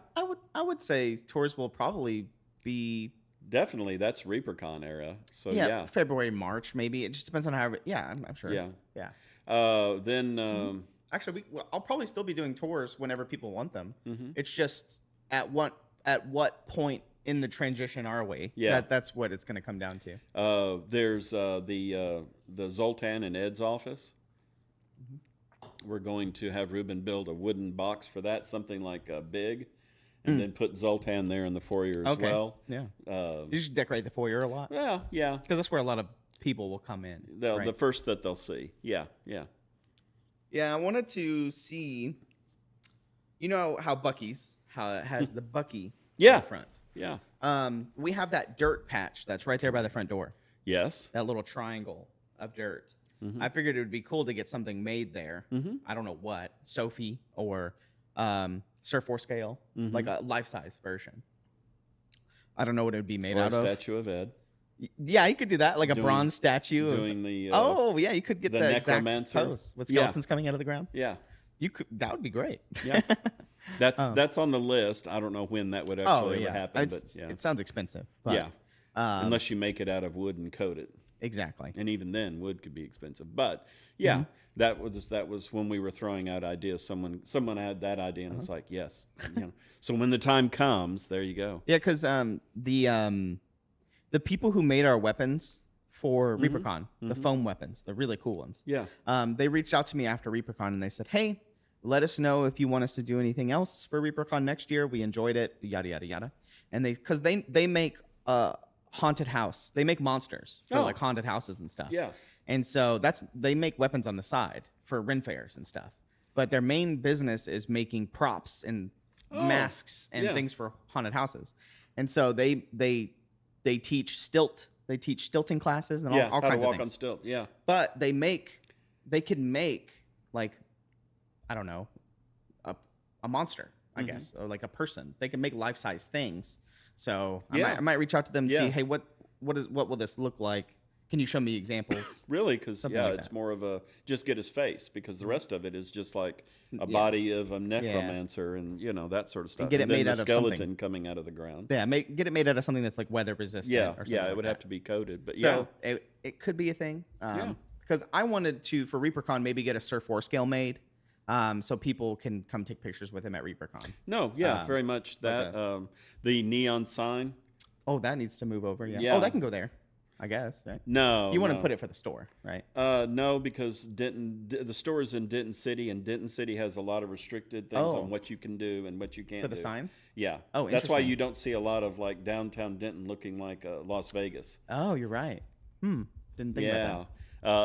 I would say tours will probably be Definitely. That's ReaperCon era. So yeah. February, March, maybe. It just depends on how. Yeah, I'm sure. Yeah. Yeah. Then Actually, I'll probably still be doing tours whenever people want them. Mhm. It's just at what point in the transition are we? Yeah. That's what it's going to come down to. there's the Zoltan and Ed's office. We're going to have Ruben build a wooden box for that, something like big, and then put Zoltan there in the foyer as Okay. well. Yeah. Uh, You should decorate the foyer a lot well, yeah. because that's where a lot of people will come in. right? The first that they'll see. Yeah, yeah. Yeah, I wanted to see. You know how Buc-ee's how it has the Bucky Yeah. in the front. Yeah. We have that dirt patch that's right there by the front door. Yes. That little triangle of dirt. Mhm. I figured it would be cool to get something made there. Mhm. I don't know what, Sophie or Surf 4 scale, Mhm. like a life-size version. I don't know what it would be made Or a out of. statue of Ed Yeah, you could do that, like a Doing- bronze statue. doing the. Oh, yeah, you could get the the exact necromancer. pose with Yeah. skeletons coming out of the ground. Yeah. You could. That would be great. Yeah. That's Oh. that's on the list. I don't know when that would actually ever yeah, happen, but yeah. it sounds expensive. But, Yeah. um, Unless you make it out of wood and coat it. exactly. And even then, wood could be expensive. But yeah, Mm-hmm. that was when we were throwing out ideas. Someone had that idea, and it's Uh-huh. like, yes, you know. So when the time comes, there you go. Yeah, because the people who made our weapons for ReaperCon, the foam weapons, the really cool ones. Yeah. They reached out to me after ReaperCon and they said, "Hey, let us know if you want us to do anything else for ReaperCon next year. We enjoyed it, yada yada yada." And because they make haunted house, they make monsters for like haunted houses and stuff. Yeah. And so they make weapons on the side for Ren fairs and stuff. But their main business is making props and masks and things for haunted houses. And so they teach stilting classes and all kinds of things. How to walk on stilt. Yeah. But they can make like, I don't know, a monster, I guess, or like a person. They can make life-size things. So I might reach out to them and see, hey, what will this look like? Can you show me examples? Really? Because like it's that. more of a just get his face, because the rest of it is just like a body of a necromancer and that sort of stuff. get it and then made the out of skeleton something. coming out of the ground. Yeah, get it made out of something that's like weather resistant. Yeah, or something yeah, like it would that. have to be coated, but So it could be a thing. Yeah. Because I wanted to, for ReaperCon, maybe get a Sir Forescale made, so people can come take pictures with him at ReaperCon. No, very much that. The neon sign. Oh, that needs to move over. Yeah. Yeah. Oh, that can go there, I guess. Right. No, You want no. to put it for the store, right? No, because the store is in Denton City, and Denton City has a lot of restricted things on what you can do and what you can't For do. the signs? Yeah. Oh, that's why interesting. you don't see a lot of like downtown Denton looking like Las Vegas. Oh, you're right. Didn't think about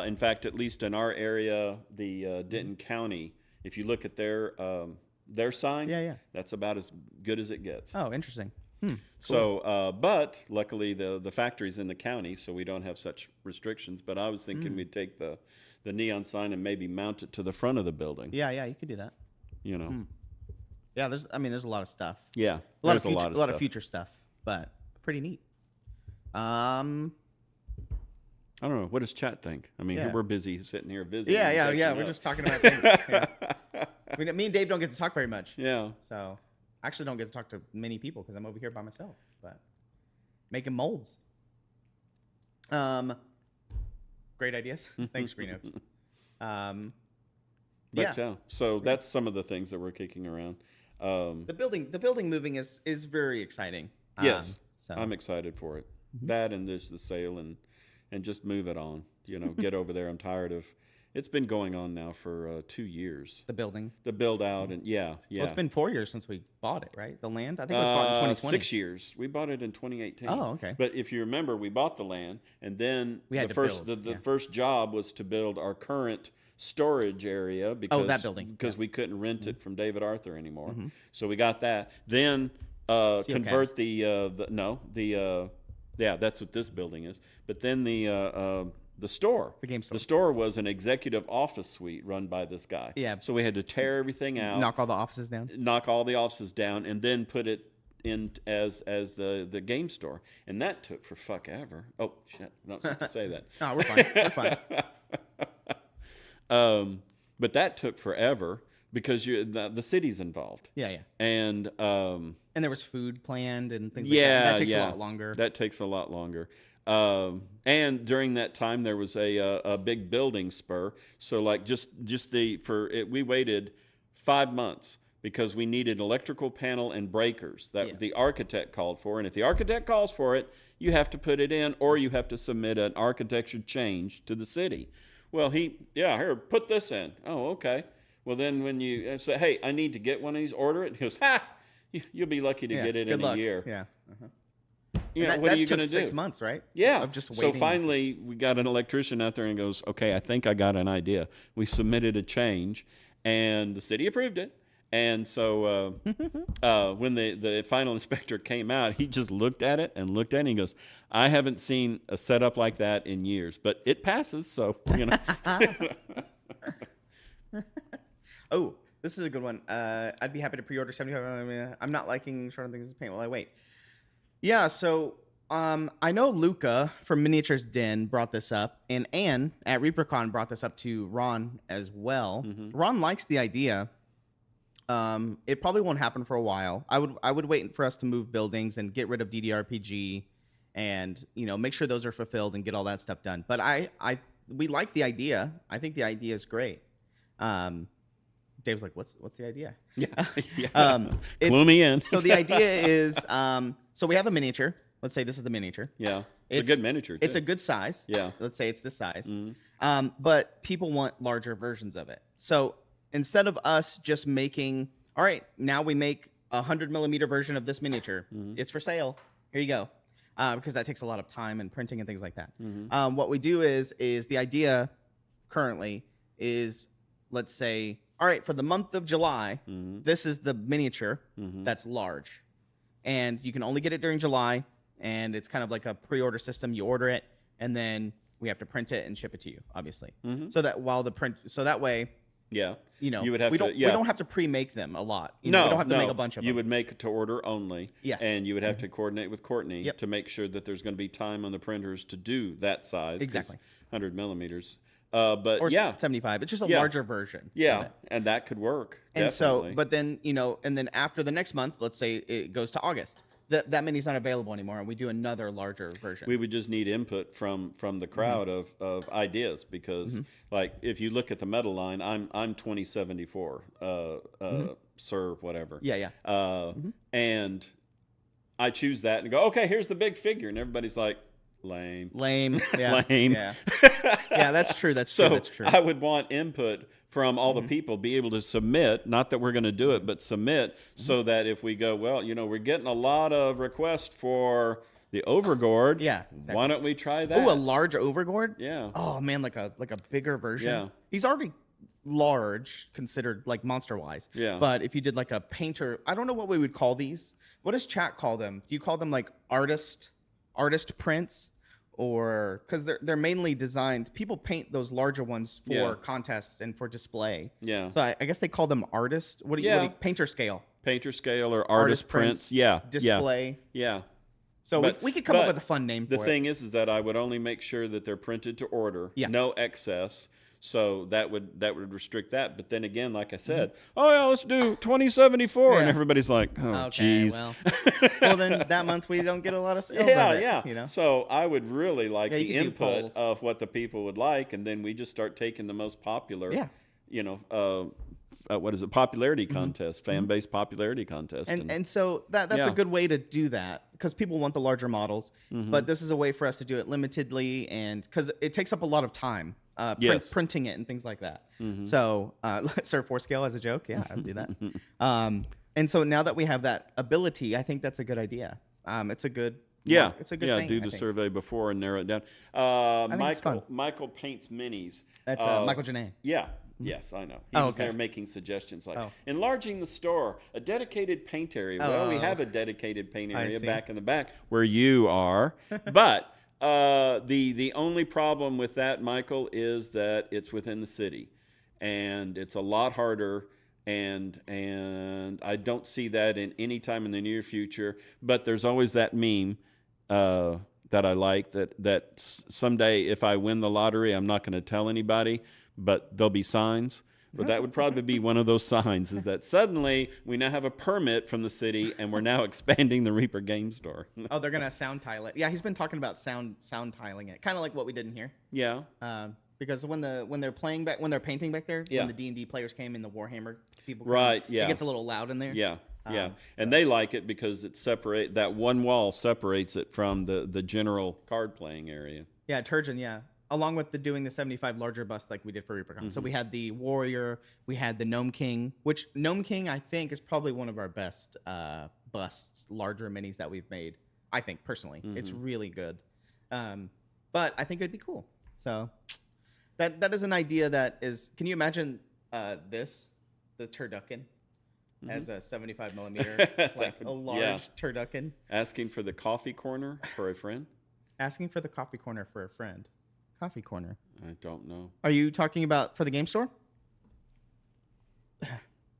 In fact, at least in our area, the Denton County, if you look at their sign, Yeah. that's about as good as it gets. that. Oh, interesting. So, but luckily the factory's in the county, so we don't have such restrictions. But I was thinking we'd take the neon sign and maybe mount it to the front of the building. Yeah, you could do that. Yeah, there's a lot of stuff. Yeah, A lot of there's future, stuff. of future stuff, but pretty neat. I don't know. What does chat think? I mean, Yeah. we're busy sitting here busy. Yeah. catching We're up. just talking about things. Yeah. I mean, me and Dave don't get to talk very much. Yeah. So I actually don't get to talk to many people because I'm over here by myself, but making molds. Great ideas. Thanks, Green Oaks. But so that's some of the things that we're kicking around. The building moving is very exciting. Yes, So I'm excited for it. That and the sale and just move it on. Get over there. I'm tired of. It's been going on now for 2 years. the building. The build out and yeah. Well, it's been 4 years since we bought it, right? The land. I think it was bought in 2020. 6 years. We bought it in 2018. Oh, okay. But if you remember, we bought the land, and then We had the to first build, the first job was to build our current storage area because that building. because we couldn't rent it from David Arthur anymore. Mm-hmm. So we got that. Then convert that's what this building is. But then the store. The game store. The store was an executive office suite run by this guy. Yeah. So we had to tear everything out, Knock all the offices down. knock all the offices down, and then put it in as the game store. And that took for fuck ever. Oh shit! I'm not supposed to say that. No, we're fine. We're fine. But that took forever because the city's involved. Yeah. And And there was food planned and things like that. yeah, That takes yeah. a lot longer. That takes a lot longer. And during that time, there was a big building spur. So like we waited 5 months because we needed electrical panel and breakers that the architect called for. And if the architect calls for it, you have to put it in, or you have to submit an architecture change to the city. Well, here, put this in. Oh, okay. Well, then when you say, hey, I need to get one of these, order it. He goes, you'll be lucky to get it good in luck. a year. Yeah. What are you took going to do? 6 months, right? Yeah. Of just So waiting. finally, we got an electrician out there and goes, okay, I think I got an idea. We submitted a change, and the city approved it. And so when the final inspector came out, he just looked at it and he goes, I haven't seen a setup like that in years, but it passes. So, Oh, this is a good one. I'd be happy to pre-order 75. I'm not liking short on things to paint while I wait. Yeah, so I know Luca from Miniatures Den brought this up, and Anne at ReaperCon brought this up to Ron as well. Ron likes the idea. It probably won't happen for a while. I would wait for us to move buildings and get rid of DDRPG, and make sure those are fulfilled and get all that stuff done. But we like the idea. I think the idea is great. Dave's like, what's the idea? yeah. Clue me in. So the idea is, so we have a miniature. let's say this is the miniature. Yeah. It's a good miniature, too. It's a good size. Yeah. Let's say it's this size. Mhm. But people want larger versions of it. So instead of us just making, all right, now we make a 100mm version of this miniature. It's for sale. Here you go. Because that takes a lot of time and printing and things like that. What we do is the idea currently is, let's say, all right, for the month of July, this is the miniature that's large. And you can only get it during July. And it's kind of like a pre-order system. You order it, and then we have to print it and ship it to you, obviously. So that that way, Yeah. you would have we to. don't we don't have to pre-make them a lot. We No, don't have to no. make a bunch of You them. would make to order only. Yes. And you would have to coordinate with Courtney Yep. to make sure that there's going to be time on the printers to do that size. 'cause Exactly. 100mm. But Or yeah. 75. It's just a Yeah. larger version. of Yeah. it. And that could work. And definitely. so, but then, and then after the next month, let's say it goes to August, that mini's not available anymore, and we do another larger version. we would just need input from the crowd of ideas because like if you look at the metal line, I'm 2074 serve whatever. Yeah. And I choose that and go, okay, here's the big figure, and everybody's like, lame. Lame. Yeah. Lame. Yeah. Yeah, that's true. That's So true. That's true. I would want input from all the people, be able to submit, not that we're going to do it, but submit so that if we go, well, we're getting a lot of requests for the Overgord. Yeah, exactly. Why don't we try that? Oh, a large Overgord? Yeah. Oh man, like a bigger version. Yeah. He's already large considered like monster wise. Yeah. But if you did like a painter, I don't know what we would call these. What does chat call them? Do you call them like artist prints? Or because they're mainly designed, people paint those larger ones for Yeah. contests and for display. Yeah. So I guess they call them artist. What do you, Yeah. painter scale? Painter scale or artist prints. Yeah. Display. Yeah. So But- we could come up but with a fun name for The it. thing is that I would only make sure that they're printed to order. Yeah. No excess. So that would restrict that. But then again, like I said, oh yeah, let's do 2074, and Yeah. everybody's like, oh Okay, geez. well then that month we don't get a lot of sales Yeah, of it, yeah. So I would really like Yeah, you the could do input polls. of what the people would like, and then we just start taking the most popular. Yeah. What is it? Popularity contest, fan base popularity contest. And so that's Yeah. a good way to do that because people want the larger models. Mm-hmm. But this is a way for us to do it limitedly, and because it takes up a lot of time Yes. printing it and things like that. Mm-hmm. So Surf 4 scale as a joke, yeah, I would do that. And so now that we have that ability, I think that's a good idea. It's a good Yeah, it's a good yeah. thing. Do I the think. survey before and narrow it down. think it's fun. Michael paints minis. That's Michael Janae. Yeah. Yes, I know. He Oh, was okay. there making suggestions like Oh. enlarging the store, a dedicated paint area. Well, we Oh. have a dedicated paint I area see. back in the back where you are. But the only problem with that, Michael, is that it's within the city, and it's a lot harder. And I don't see that in any time in the near future. But there's always that meme that I like that someday if I win the lottery, I'm not going to tell anybody, but there'll be signs. But that would probably be one of those signs is that suddenly we now have a permit from the city and we're now expanding the Reaper Game Store. Oh, they're gonna sound tile it. Yeah, he's been talking about sound tiling it, kind of like what we did in here. Yeah. Because when they're painting back there, Yeah. when the D&D players came and the Warhammer people, Right, came, yeah. it gets a little loud in there. Yeah. Yeah. And they like it because that one wall separates it from the general card playing area. Yeah, Turgeon, yeah. Along with doing the 75 larger bust like we did for Reapercon. So we had the Warrior, we had the Gnome King, which Gnome King I think is probably one of our best busts, larger minis that we've made. I think personally, it's really good. But I think it'd be cool. So that is an idea that is. Can you imagine the turducken as a 75 millimeter, like a large turducken? Asking for the coffee corner for a friend? Asking for the coffee corner for a friend. Coffee corner. I don't know. Are you talking about for the game store?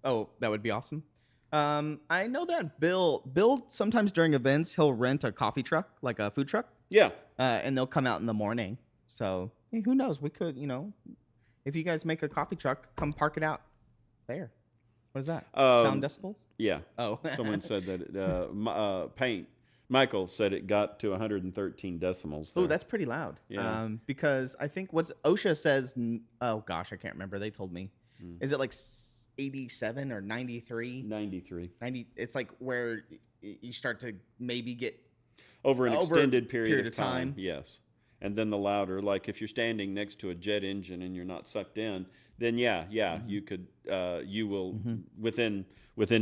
Oh, that would be awesome. I know that Bill sometimes during events he'll rent a coffee truck, like a food truck, Yeah. and they'll come out in the morning. So hey, who knows? We could, if you guys make a coffee truck, come park it out there. What is that? Sound decibels? Yeah. Oh, Someone said that Michael said it got to 113 decimals. oh, there. that's pretty loud. Yeah. Because I think what OSHA says. Oh gosh, I can't remember. They told me. Is it like 87 or 93? 93. 90. It's like where you start to maybe get over an Over a extended period, period of of time. time. Yes. And then the louder, like if you're standing next to a jet engine and you're not sucked in, then you could, you will within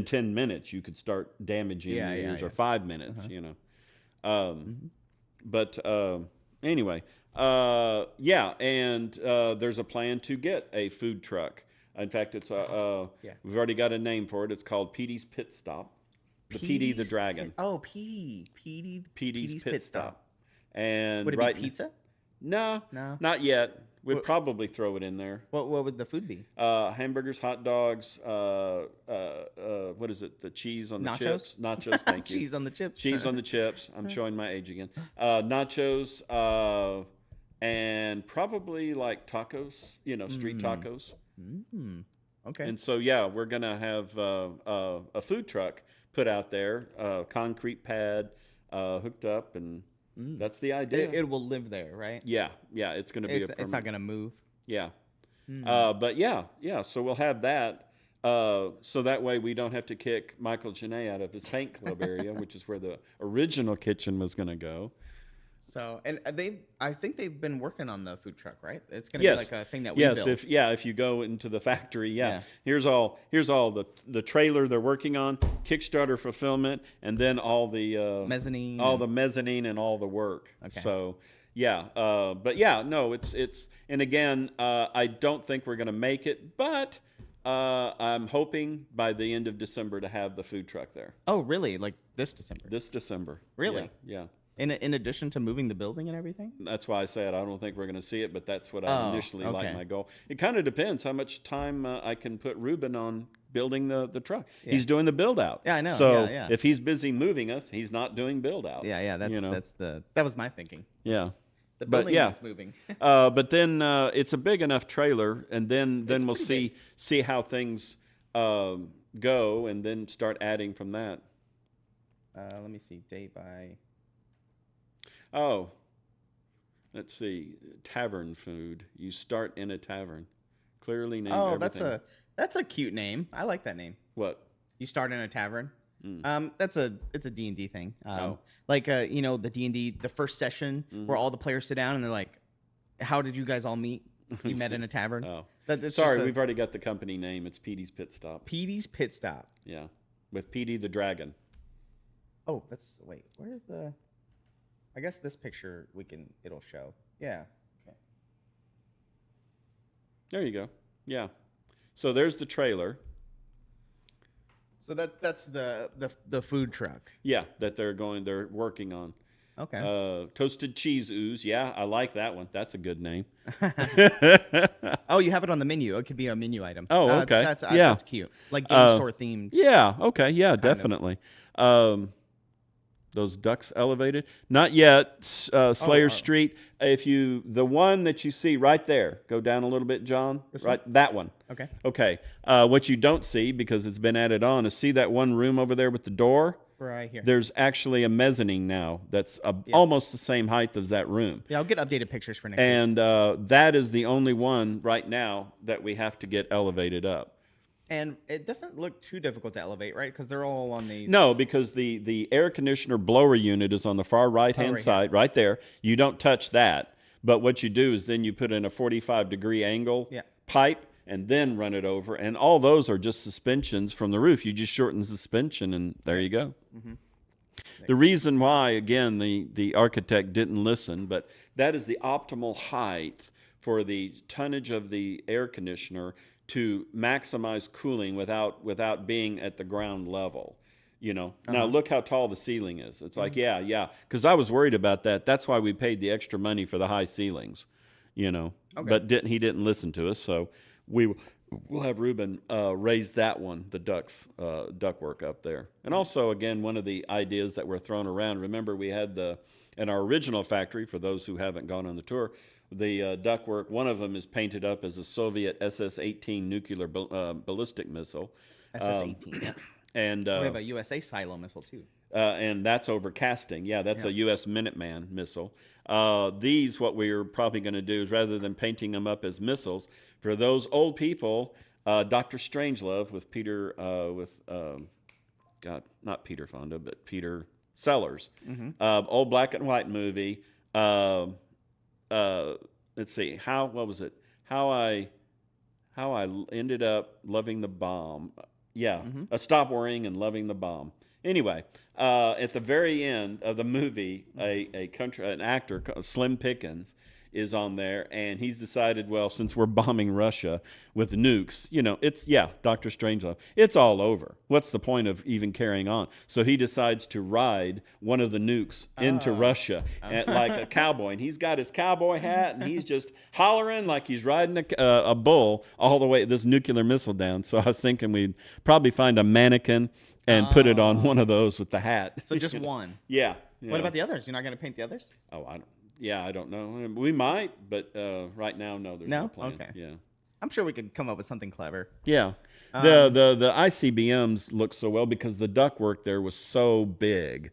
10 minutes you could start damaging Yeah, your yeah, ears, or yeah. 5 minutes, But anyway, and there's a plan to get a food truck. In fact, it's Yeah. we've already got a name for it. It's called Petey's Pit Stop. The Petey the Petey's Dragon. Petey's Pit Stop. And Would it right be pizza? No, No. not yet. We'd What- probably throw it in there. What would the food be? Hamburgers, hot dogs. What is it? The cheese on the Nachos? chips. Nachos. Thank you. Cheese on the chips. Cheese on the chips. I'm showing my age again. Nachos, and probably like tacos. Street tacos. Okay. And so we're gonna have a food truck put out there, concrete pad hooked up, and that's the idea. It will live there, right? Yeah, it's gonna be It's not gonna move. Yeah. But so we'll have that. So that way we don't have to kick Michael Janae out of his paint club area, which is where the original kitchen was going to go. So, and I think they've been working on the food truck, right? It's going to Yes. be like a thing that we Yes, build. if you go into the factory, Yeah. here's all the trailer they're working on, Kickstarter fulfillment, and then all the Mezzanine. the mezzanine and all the work. Okay. So it's and again, I don't think we're going to make it, but I'm hoping by the end of December to have the food truck there. Oh, really? Like this December? This December. Really? Yeah. In addition to moving the building and everything? That's why I said I don't think we're going to see it, but that's what Oh, I initially like okay. my goal. It kind of depends how much time I can put Ruben on building the truck. Yeah. He's doing the build out. Yeah, I know. So Yeah. if he's busy moving us, he's not doing build out. Yeah. That was my thinking. Yeah. The But, building yeah. is moving. But then it's a big enough trailer, and then we'll pretty see how things go, and then start adding from that. Let me see. Date by. Oh, let's see. Tavern food. You start in a tavern. Clearly named everything. that's a cute name. I like that name. What? You start in a tavern. Mm. It's a D&D thing. Oh. Like the D&D, the first session where all the players sit down and they're like, "How did you guys all meet? You met in a tavern." Oh. That's Sorry, just we've already got the company name. It's Petey's Pit Stop. Petey's Pit Stop. Yeah, with Petey the Dragon. Oh, where's the? I guess this picture it'll show. Yeah. Okay. There you go. Yeah. So there's the trailer. So that's the food truck. Yeah, that they're working on. Okay. Toasted cheese ooze. Yeah, I like that one. That's a good name. Oh, you have it on the menu. It could be a menu item. Oh, okay. Yeah. That's cute. Like game store themed. Yeah. Okay. Yeah. Definitely. Those ducks elevated? Not yet. Slayer Street. The one that you see right there, go down a little bit, John. This right, that one. Okay. Okay. What you don't see because it's been added on is see that one room over there with the door. Right here. There's actually a mezzanine now that's almost the same height as that room. Yeah, I'll get updated pictures for next week. And that is the only one right now that we have to get elevated up. And it doesn't look too difficult to elevate, right? Because they're all on these. No, because the air conditioner blower unit is on the far right-hand side, right there. You don't touch that. But what you do is then you put in a 45-degree angle pipe and then run it over. And all those are just suspensions from the roof. You just shorten the suspension, and there you go. Mm-hmm. The reason why, again, the architect didn't listen, but that is the optimal height for the tonnage of the air conditioner to maximize cooling without being at the ground level. Now look how tall the ceiling is. It's like, because I was worried about that. That's why we paid the extra money for the high ceilings, but he didn't listen to us. So we'll have Ruben raise that one, the ductwork up there. And also, again, one of the ideas that were thrown around, remember we had in our original factory, for those who haven't gone on the tour, the ductwork, one of them is painted up as a Soviet SS-18 nuclear ballistic missile. SS-18, yeah. And we have a USA silo missile, too. And that's over casting. Yeah, that's a U.S. Minuteman missile. These, what we're probably going to do is rather than painting them up as missiles, for those old people, Dr. Strangelove with Peter, not Peter Fonda, but Peter sellers. Old black and white movie. Let's see. What was it? How I ended up loving the bomb. Yeah. Stop Worrying and Loving the Bomb. Anyway, at the very end of the movie, an actor, Slim Pickens, is on there, and he's decided, well, since we're bombing Russia with nukes, Dr. Strangelove, it's all over. What's the point of even carrying on? So he decides to ride one of the nukes into Russia like a cowboy, and he's got his cowboy hat, and he's just hollering like he's riding a bull all the way this nuclear missile down. So I was thinking we'd probably find a mannequin and put it on one of those with the hat. So just one. Yeah. What about the others? You're not going to paint the others? Oh, I don't know. We might, but right now, no. There's no plan. Okay. Yeah. I'm sure we could come up with something clever. Yeah. The ICBMs look so well because the ductwork there was so big.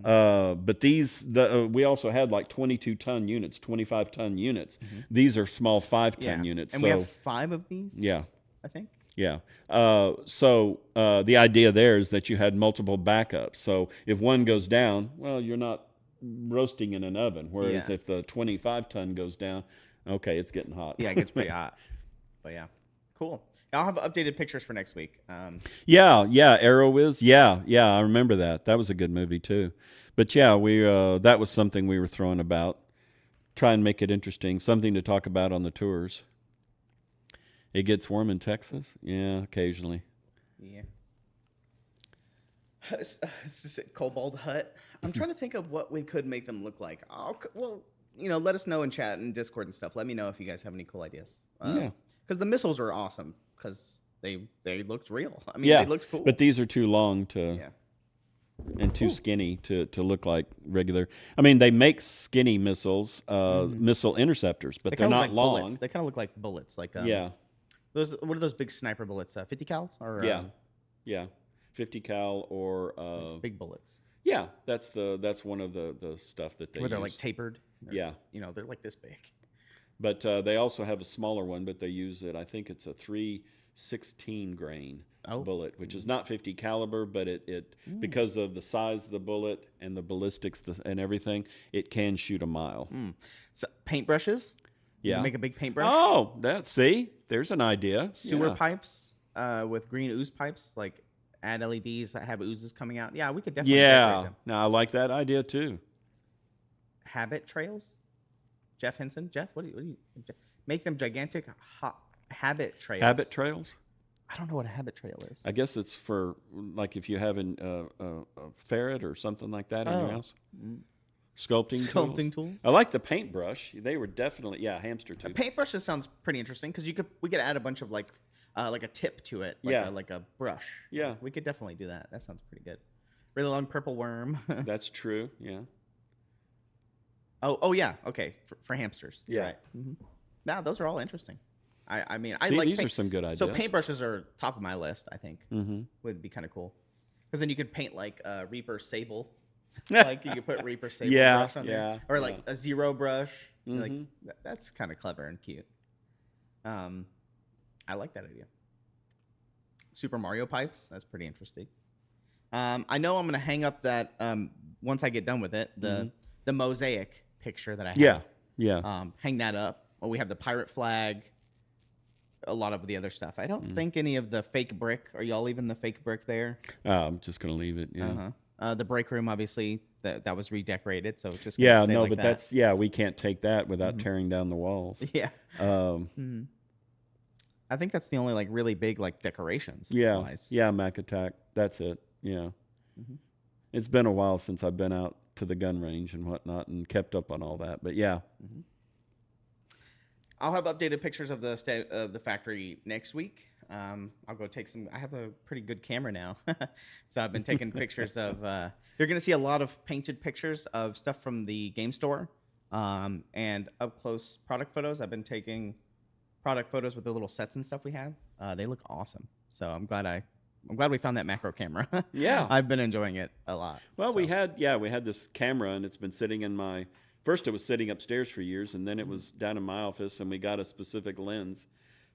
But we also had like 22-ton units, 25-ton units. These are small 5-ton units. And we have 5 of these. Yeah. I think. Yeah. So the idea there is that you had multiple backups. So if one goes down, well, you're not roasting in an oven. Whereas if the 25-ton goes down, okay, it's getting hot. Yeah, it gets pretty hot. But yeah, cool. I'll have updated pictures for next week. Yeah, AeroWiz. Yeah, I remember that. That was a good movie too. But yeah, that was something we were throwing about. Try and make it interesting, something to talk about on the tours. It gets warm in Texas? Yeah, occasionally. Yeah. Cobalt Hut. I'm trying to think of what we could make them look like. Let us know in chat and Discord and stuff. Let me know if you guys have any cool ideas. Yeah. Because the missiles were awesome because they looked real. I mean, they looked cool. But these are too long and too skinny to look like regular. I mean, they make skinny missiles, missile interceptors, but they're not long. Bullets. They kind of look like bullets. Like what are those big sniper bullets? 50 cals or 50 cal or big bullets. Yeah, that's one of the stuff that they where they're use. like tapered. They're like this big. But they also have a smaller one, but they use it. I think it's a 316 grain bullet, which is not 50 caliber, but it because of the size of the bullet and the ballistics and everything, it can shoot a mile. So paintbrushes. Yeah, make a big paintbrush. Oh, there's an idea. Sewer pipes with green ooze pipes, like add LEDs that have oozes coming out. Yeah, we could definitely decorate them. No, I like that idea too. Habit trails. Jeff Henson. Jeff, what do you make them gigantic habit trails? Habit trails? I don't know what a habit trail is. I guess it's for like if you have a ferret or something like that in your house. Sculpting tools. I like the paintbrush. They were definitely hamster tooth. A paintbrush just sounds pretty interesting because we could add a bunch of like a tip to it, like a brush. Yeah, we could definitely do that. That sounds pretty good. Really long purple worm. That's true. Yeah. Oh yeah. Okay, for hamsters. Yeah. Right. Now those are all interesting. I mean, these are some good ideas. So paintbrushes are top of my list. I think would be kind of cool because then you could paint like Reaper Sable. Like you could put Reaper Sable brush on there, or like a Zero brush. Like that's kind of clever and cute. I like that idea. Super Mario pipes. That's pretty interesting. I know I'm gonna hang up that once I get done with it. The mosaic picture that I have. Yeah. Hang that up. Well, we have the pirate flag. A lot of the other stuff. I don't think any of the fake brick. Are y'all leaving the fake brick there? I'm just gonna leave it. Yeah. The break room, obviously, that was redecorated, so it's just but that's we can't take that without tearing down the walls. Yeah. I think that's the only like really big like decorations. Yeah, Mac Attack. That's it. Yeah. It's been a while since I've been out to the gun range and whatnot and kept up on all that, but yeah. I'll have updated pictures of the state of the factory next week. I'll go take some. I have a pretty good camera now, so I've been taking pictures of. You're going to see a lot of painted pictures of stuff from the game store, and up close product photos. I've been taking product photos with the little sets and stuff we have. They look awesome. So I'm glad we found that macro camera. Yeah, I've been enjoying it a lot. Well, we had this camera, and it's been sitting in my. First, it was sitting upstairs for years, and then it was down in my office, and we got a specific lens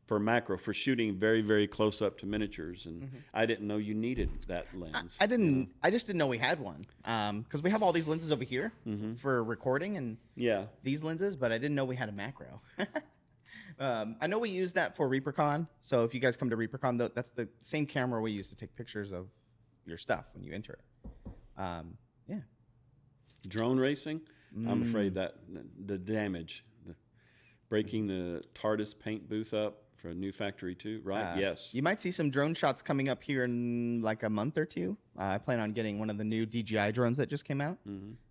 for macro, for shooting very, very close up to miniatures. And I didn't know you needed that lens. I didn't. I just didn't know we had one. Because we have all these lenses over here for recording and Yeah. these lenses, but I didn't know we had a macro. I know we use that for ReaperCon. So if you guys come to ReaperCon, that's the same camera we use to take pictures of your stuff when you enter it. Yeah. Drone racing, I'm afraid that the damage, breaking the TARDIS paint booth up for a new Factory 2, right? Yes. You might see some drone shots coming up here in like a month or two. I plan on getting one of the new DJI drones that just came out.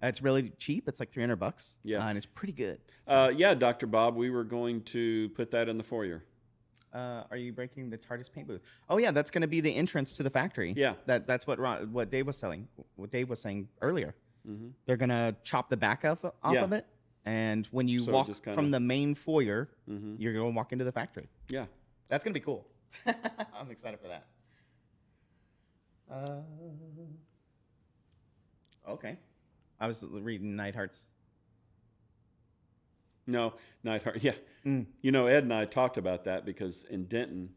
It's really cheap. It's like $300. Yeah. And it's pretty good. Yeah, Dr. Bob, we were going to put that in the foyer. Are you breaking the TARDIS paint booth? Oh yeah, that's going to be the entrance to the factory. Yeah. That's what Dave was selling. What Dave was saying earlier. They're going to chop the back off Yeah. of it, and when you So walk just kinda- from the main foyer, you're going to walk into the factory. Yeah. That's going to be cool. I'm excited for that. Okay. I was reading Nightheart's. No, Nightheart. Yeah. You know, Ed and I talked about that because in Denton,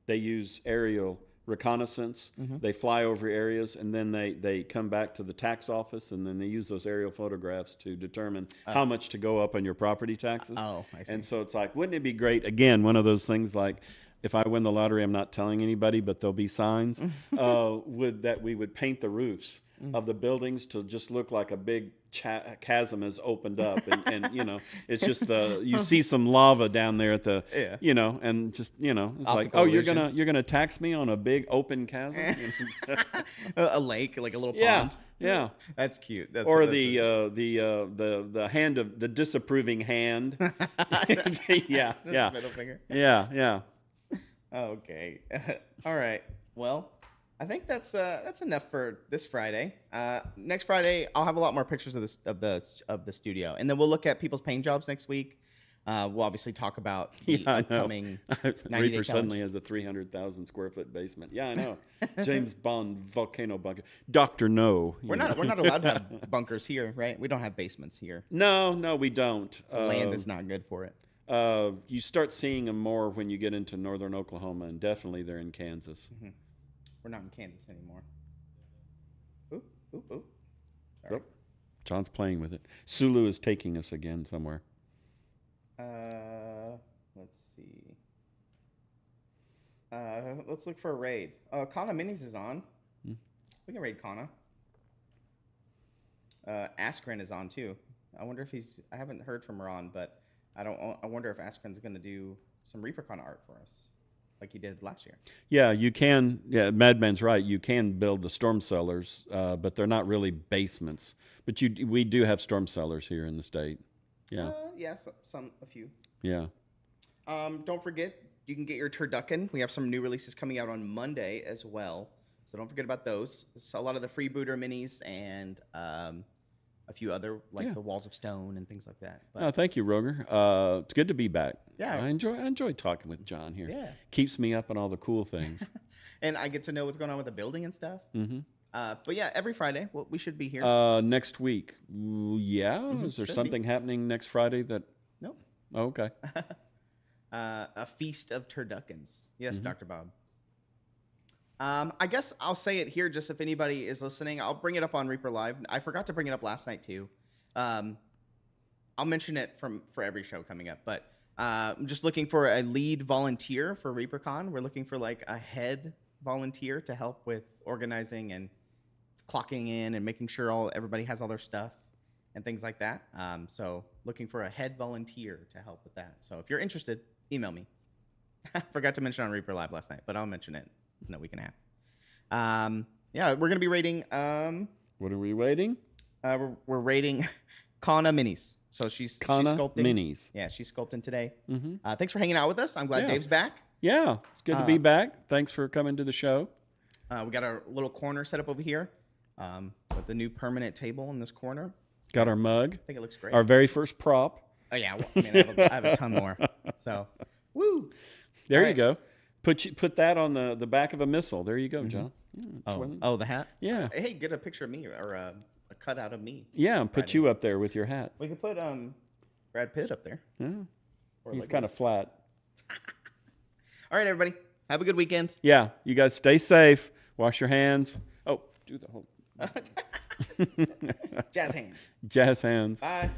they use aerial reconnaissance. They fly over areas and then they come back to the tax office and then they use those aerial photographs to determine how much to go up on your property taxes. Oh, I see. And so it's like, wouldn't it be great? Again, one of those things like, if I win the lottery, I'm not telling anybody, but there'll be signs. We would paint the roofs of the buildings to just look like a big chasm has opened up, and you know, it's just you see some lava down there at the, you know, and just it's Optical like, oh, illusion. you're gonna tax me on a big open chasm, A lake, like a little yeah, pond. yeah. That's cute. That's, Or that's the hand of the disapproving hand. Yeah, yeah, middle finger. yeah. Okay. All right. Well, I think that's enough for this Friday. Next Friday, I'll have a lot more pictures of the studio, and then we'll look at people's paint jobs next week. We'll obviously talk about the I know. upcoming 90-day Reaper suddenly challenge. has a 300,000 square foot basement. Yeah, I know. James Bond volcano bunker. Dr. No. We're not allowed to have bunkers here, right? We don't have basements here. No, we don't. Land is not good for it. You start seeing them more when you get into northern Oklahoma, and definitely they're in Kansas. We're not in Kansas anymore. Oop. Sorry. Yep. John's playing with it. Sulu is taking us again somewhere. Let's see. Let's look for a raid. Kana Minis is on. We can raid Kana. Askren is on too. I wonder if I haven't heard from Ron, but I wonder if Askren's going to do some ReaperCon art for us, like he did last year. Yeah, you can. Yeah, Madman's right. You can build the storm cellars, but they're not really basements. But we do have storm cellars here in the state. Yeah. Yeah, a few. Yeah. Don't forget, you can get your turducken. We have some new releases coming out on Monday as well, so don't forget about those. It's a lot of the Freebooter minis and a few other, like the Walls of Stone and things like that. But, Thank you, Roger. It's good to be back. Yeah. I enjoy talking with John here. Yeah. Keeps me up on all the cool things. and I get to know what's going on with the building and stuff. But yeah, every Friday we should be here. Next week. Yeah. Is there should something happening next Friday that? Nope. Oh, okay. A feast of turduckens. Yes, Dr. Bob. I guess I'll say it here just if anybody is listening. I'll bring it up on Reaper Live. I forgot to bring it up last night too. I'll mention it for every show coming up. But I'm just looking for a lead volunteer for ReaperCon. We're looking for like a head volunteer to help with organizing and clocking in and making sure everybody has all their stuff and things like that. So looking for a head volunteer to help with that. So if you're interested, email me. Forgot to mention on Reaper Live last night, but I'll mention it in a week and a half. Yeah, we're gonna be rating. What are we waiting? We're rating Kana Minis. So she's Kana sculpting. Minis. Yeah, she's sculpting today. Thanks for hanging out with us. I'm glad Dave's back. Yeah, it's good to be back. Thanks for coming to the show. We got our little corner set up over here with the new permanent table in this corner. Got our mug. I think it looks great. Our very first prop. Oh yeah, well, I mean, I have a ton more. So, woo. There All you right. go. Put that on the back of a missile. There you go, John. Yeah, Oh, the hat. Yeah. Hey, get a picture of me or a cutout of me. Yeah, and put you up there with your hat. We could put Brad Pitt up there. Yeah. Or He's like kind of flat. All right, everybody. Have a good weekend. Yeah, you guys stay safe. Wash your hands. Oh, do the whole Jazz hands. jazz hands. Bye.